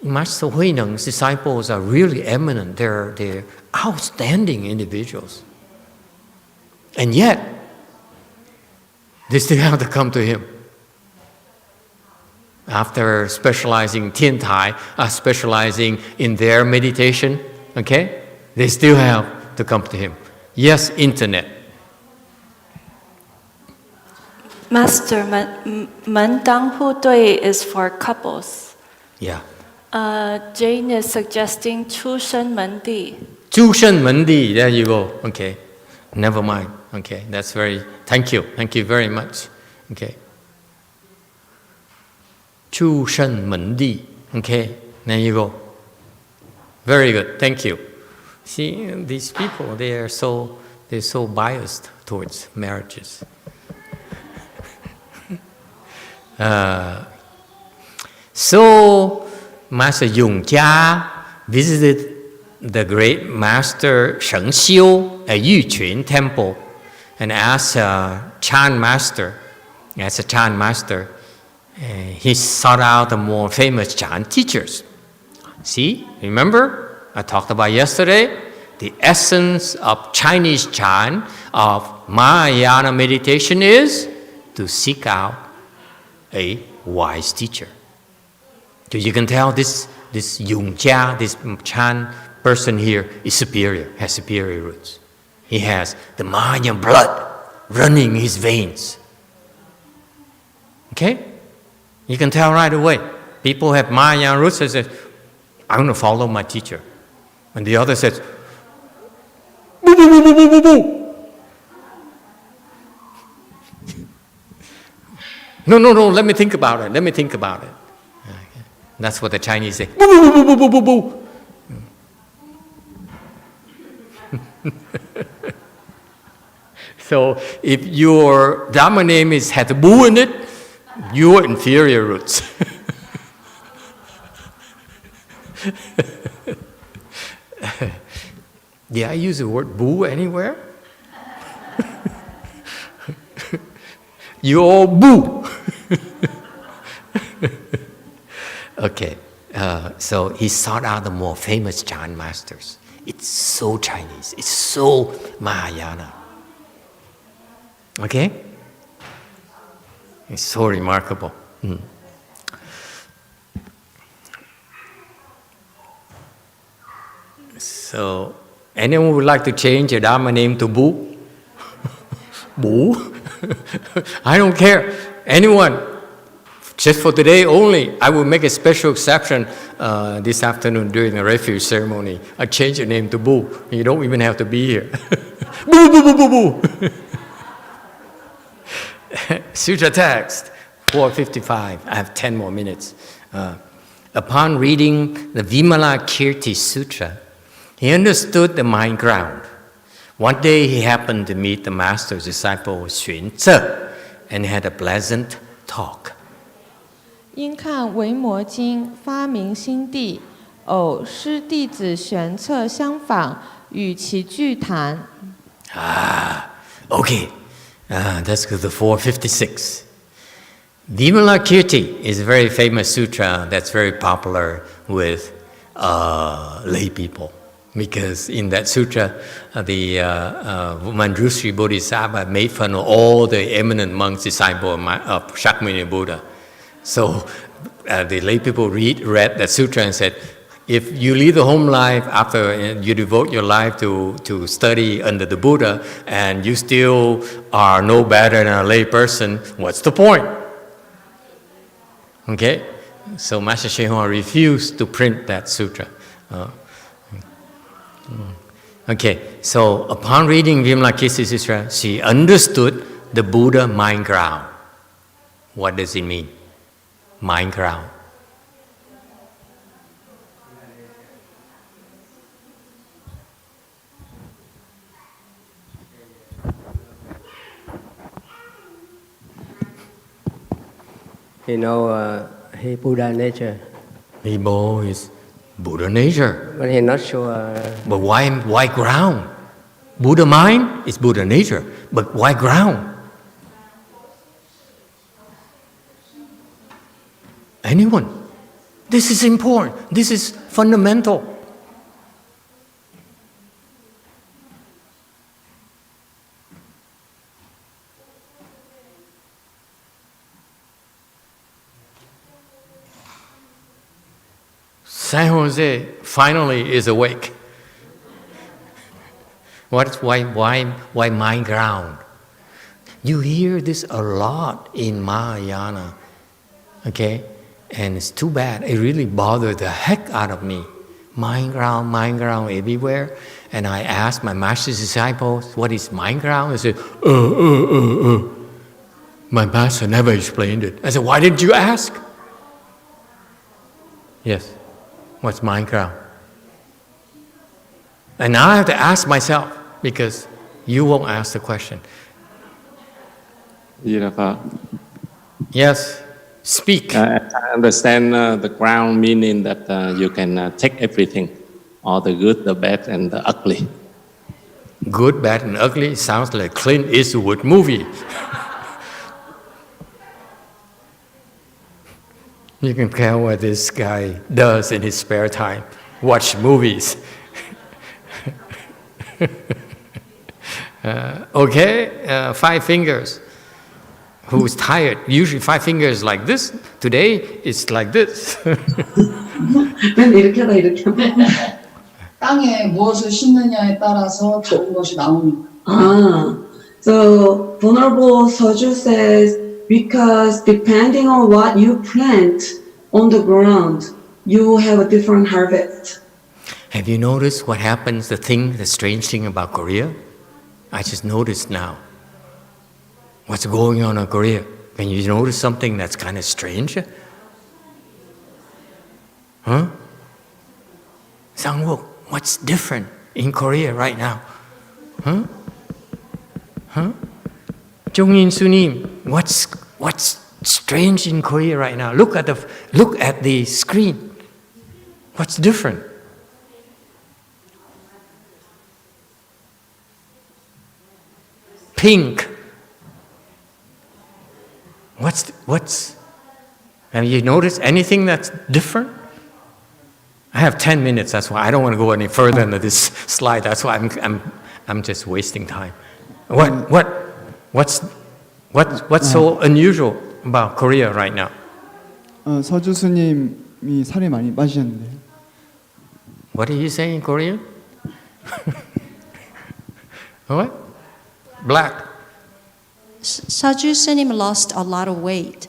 Master Hui Neng's disciples are really eminent. They're outstanding individuals. And yet, they still have to come to him. After specializing in Tian Tai, specializing in their meditation, okay, they still have to come to him. Yes, internet. Master, Men Dang Hu Dui is for couples. Yeah. Jane is suggesting Chu Shen Men Di. Chu Shen Men Di, there you go. Okay, never mind. Okay, that's very, thank you very much. Okay. Chu Shen Men Di. Okay, there you go. Very good, thank you. See, these people, they're so biased towards marriages. So, Master YongHua visited the great Master Shengxiu at Yuquan Temple and asked Chan Master, he sought out the more famous Chan teachers. See, remember I talked about yesterday, the essence of Chinese Chan, of Mahayana meditation is to seek out a wise teacher. So you can tell this YongHua, this Chan person here is superior, has superior roots. He has the Mahayan blood running in his veins. Okay? You can tell right away. People have Mahayan roots, they say, I'm going to follow my teacher. And the other says, boo, boo, boo, boo, boo, boo, boo. No, let me think about it. Okay. That's what the Chinese say. Boo, boo, boo, boo, boo, boo, boo. So if your Dharma name has boo in it, you are inferior roots. Did I use the word boo anywhere? You all boo. Okay, so he sought out the more famous Chan masters. It's so Chinese, it's so Mahayana. Okay? It's so remarkable. So, anyone would like to change your Dharma name to Boo? Boo? I don't care. Anyone. Just for today only, I will make a special exception this afternoon during the refuge ceremony. I change your name to Boo. You don't even have to be here. Boo, boo, boo, boo, boo. Sutra text 455. I have 10 more minutes. Upon reading the Vimalakirti Sutra, he understood the mind ground. One day he happened to meet the master's disciple Xun Zhe and had a pleasant talk. 因看《维摩经》发明心地，偶师弟子玄策相访，与其聚谈。Okay. Let's go to 456. Vimalakirti is a very famous sutra that's very popular with lay people. Because in that sutra, the Manjushri Bodhisattva made fun of all the eminent monks, disciples of Shakyamuni Buddha. So the lay people read that sutra and said, if you lead the home life after you devote your life to study under the Buddha and you still are no better than a lay person, what's the point? Okay? So Master Xū Yún refused to print that sutra. Okay, so upon reading Vimalakirti Sutra, she understood the Buddha mind ground. What does it mean? Mind ground. he know he Buddha nature. Igbo is Buddha nature. But he not sure. But why ground? Buddha mind is Buddha nature. But why ground? Anyone? This is important. This is fundamental. San Jose finally is awake. Why mind ground? You hear this a lot in Mahayana, okay? And it's too bad. It really bothered the heck out of me. Mind ground everywhere. And I asked my master's disciples, what is mind ground? They said, My master never explained it. I said, why didn't you ask? Yes. What's mind ground? And now I have to ask myself, because you won't ask the question. Yes. Speak. I understand the ground meaning that you can take everything, all the good, the bad, and the ugly. Good, bad, and ugly sounds like Clint Eastwood movie. You can tell what this guy does in his spare time. Watch movies. Okay, 5 fingers. Who's tired? Usually 5 fingers like this. Today, it's like this. 땅에 무엇을 심느냐에 따라서 좋은 것이 나옵니다. So Venerable Soju says, because depending on what you plant on the ground, you have a different harvest. Have you noticed what happens, the strange thing about Korea? I just noticed now. What's going on in Korea? Can you notice something that's kind of strange? Huh? Sang-wook, what's different in Korea right now? Huh? Huh? Jung-in Sunim, what's strange in Korea right now? Look at the screen. What's different? Pink. Have you noticed anything that's different? I have 10 minutes, that's why I don't want to go any further into this slide. That's why I'm just wasting time. What's so unusual about Korea right now? 서주 스님이 살이 많이 빠지셨는데요. What are you saying in Korean? What? Black. Saju Snim lost a lot of weight.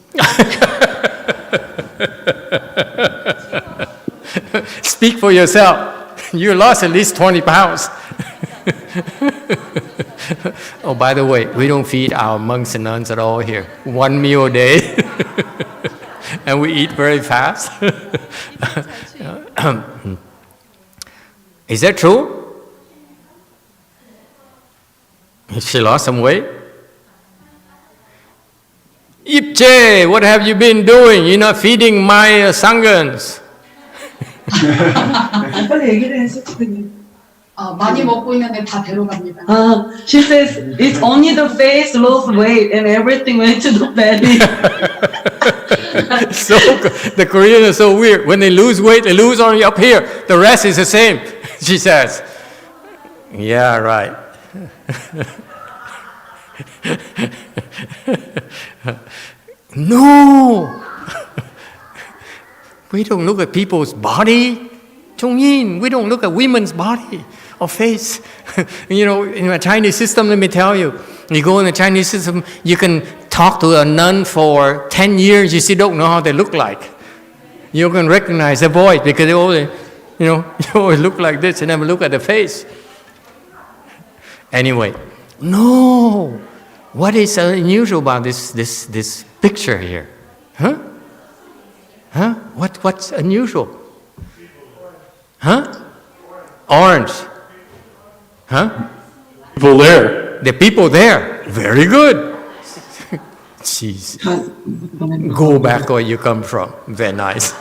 Speak for yourself. You lost at least 20 pounds. Oh, by the way, we don't feed our monks and nuns at all here. 1 meal a day. And we eat very fast. Is that true? She lost some weight? Ipche, what have you been doing? You're not feeding my sanghans. 빨리 얘기를 해서 지금. 많이 먹고 있는데 다 배로 갑니다. She says it's only the face lost weight and everything went to the belly. So the Koreans are so weird. When they lose weight, they lose only up here. The rest is the same, she says. Yeah, right. No! We don't look at people's body. Chongyin, we don't look at women's body or face. You know, in a Chinese system, let me tell you, you go in the Chinese system, you can talk to a nun for 10 years, you still don't know how they look like. You can recognize their voice because they always, you always look like this and never look at the face. Anyway, no! What is unusual about this picture here? Huh? Huh? What's unusual? Huh? Orange. Huh? People there. The people there. Very good. Jeez. Go back where you come from. Very nice.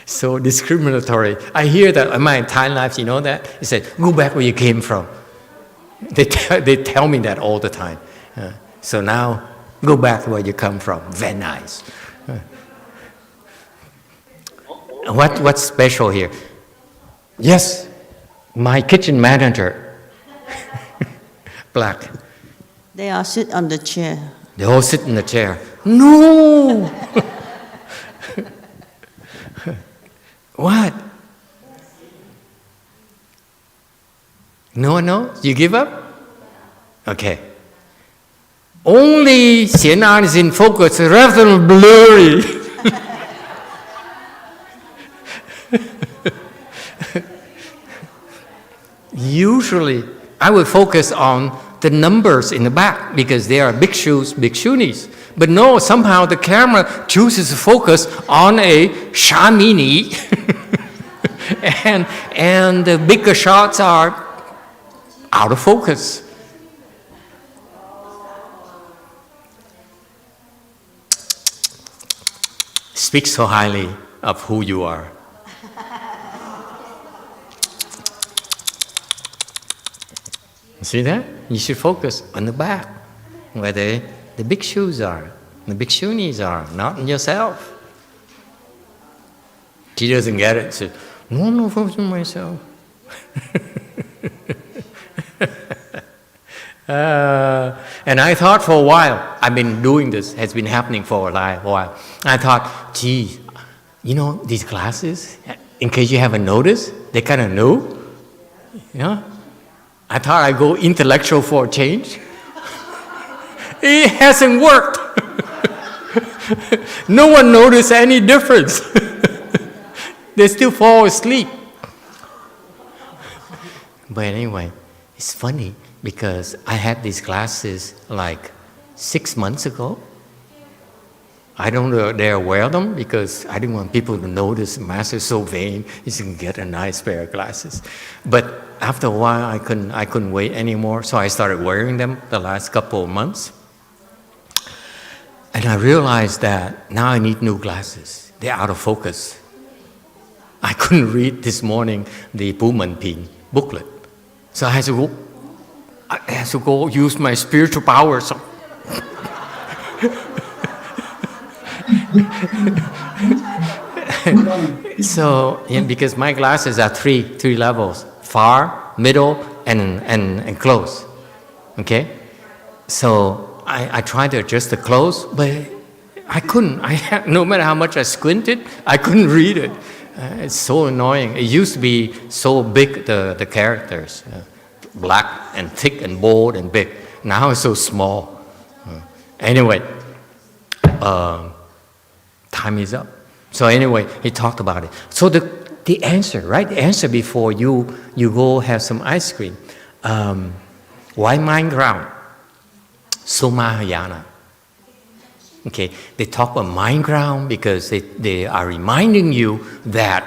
So discriminatory. I hear that in my entire life, you know that? He said, go back where you came from. They tell me that all the time. So now, go back where you come from. Very nice. What's special here? Yes, my kitchen manager, black. They all sit on the chair. They all sit in the chair. No! What? No one knows? You give up? Okay. Only Xianan is in focus, rather blurry. Usually, I would focus on the numbers in the back because they are bhikshus, bhikshunis. But no, somehow the camera chooses to focus on a shamini, and the bigger shots are out of focus. Speak so highly of who you are. See that? You should focus on the back, where the bhikshus are, the bhikshunis are, not on yourself. She doesn't get it. She says, no, focus on myself. And I thought for a while, I've been doing this, has been happening for a while. I thought, gee, you know, these classes, in case you haven't noticed, they kind of know. You know? I thought I'd go intellectual for a change. It hasn't worked. No one noticed any difference. They still fall asleep. But anyway, it's funny because I had these classes like 6 months ago. I don't dare wear them because I didn't want people to notice Master is so vain, he's going to get a nice pair of glasses. But after a while, I couldn't wait anymore, so I started wearing them the last couple of months. And I realized that now I need new glasses. They're out of focus. I couldn't read this morning the Puman Pin booklet. So I had to go use my spiritual power. So, yeah, because my glasses are three levels: far, middle, and close. Okay, so I tried to adjust the close, but I couldn't. No matter how much I squinted, I couldn't read it. It's so annoying. It used to be so big, the characters, black and thick and bold and big. Now it's so small. Anyway, time is up. So anyway, he talked about it. So the answer, right? The answer before you go have some ice cream. Why mind ground? So Mahayana. Okay, they talk about mind ground because they are reminding you that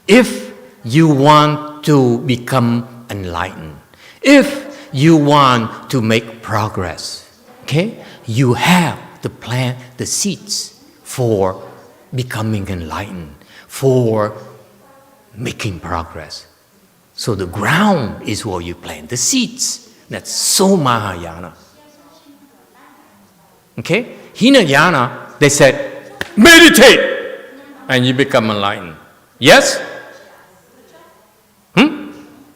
if you want to become enlightened, if you want to make progress, okay, you have to plant the seeds for becoming enlightened, for making progress. So the ground is where you plant the seeds. That's so Mahayana. Okay? Hinayana, they said, meditate and you become enlightened. Yes?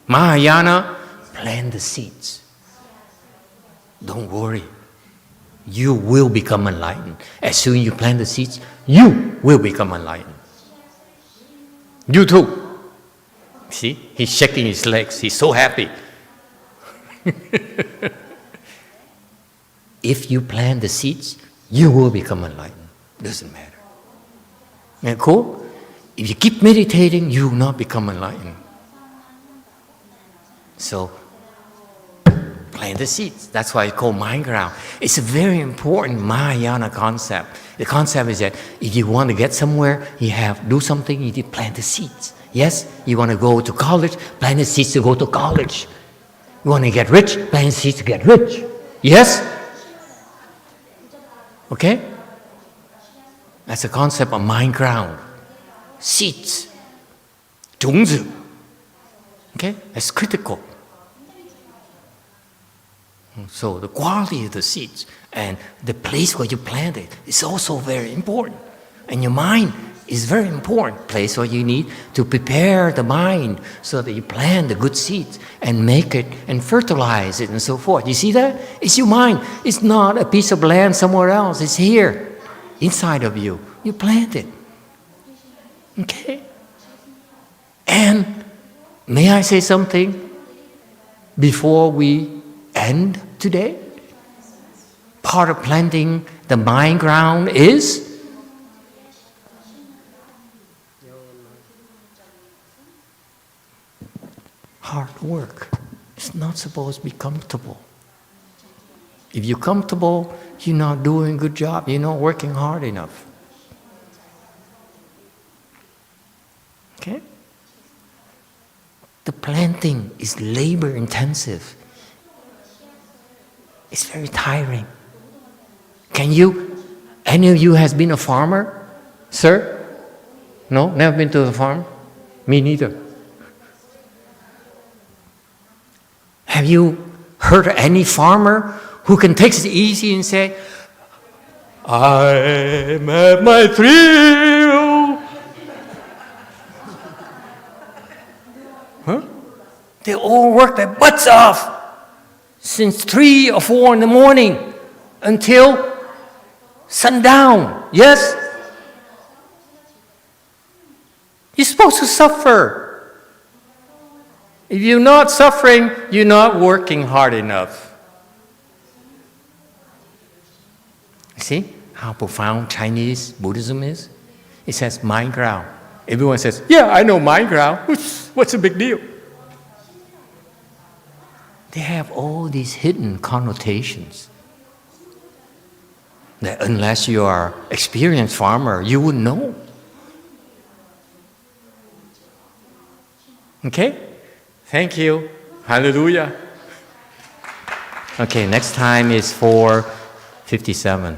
Mahayana, plant the seeds. Don't worry. You will become enlightened. As soon as you plant the seeds, you will become enlightened. You too. See? He's shaking his legs. He's so happy. If you plant the seeds, you will become enlightened. Doesn't matter. And cool? If you keep meditating, you will not become enlightened. So, plant the seeds. That's why it's called mind ground. It's a very important Mahayana concept. The concept is that if you want to get somewhere, you have to do something, you need to plant the seeds. Yes? You want to go to college, plant the seeds to go to college. You want to get rich? Plant seeds to get rich. Yes? Okay? That's the concept of mind ground. Seeds. 种子. Okay? That's critical. So the quality of the seeds and the place where you plant it is also very important. And your mind is very important. Place where you need to prepare the mind so that you plant the good seeds and make it and fertilize it and so forth. You see that? It's your mind. It's not a piece of land somewhere else. It's here, inside of you. You plant it. Okay? And may I say something before we end today? Part of planting the mind ground is hard work. It's not supposed to be comfortable. If you're comfortable, you're not doing a good job. You're not working hard enough. Okay? The planting is labor intensive. It's very tiring. Any of you has been a farmer? Sir? No? Never been to a farm? Me neither. Have you heard of any farmer who can take it easy and say, I'm at my thrill? Huh? They all work their butts off since 3 or 4 in the morning until sundown. Yes? You're supposed to suffer. If you're not suffering, you're not working hard enough. See how profound Chinese Buddhism is? It says mind ground. Everyone says, yeah, I know mind ground. What's the big deal? They have all these hidden connotations that unless you are an experienced farmer, you wouldn't know. Okay? Thank you. Hallelujah. Okay, next time is 4:57.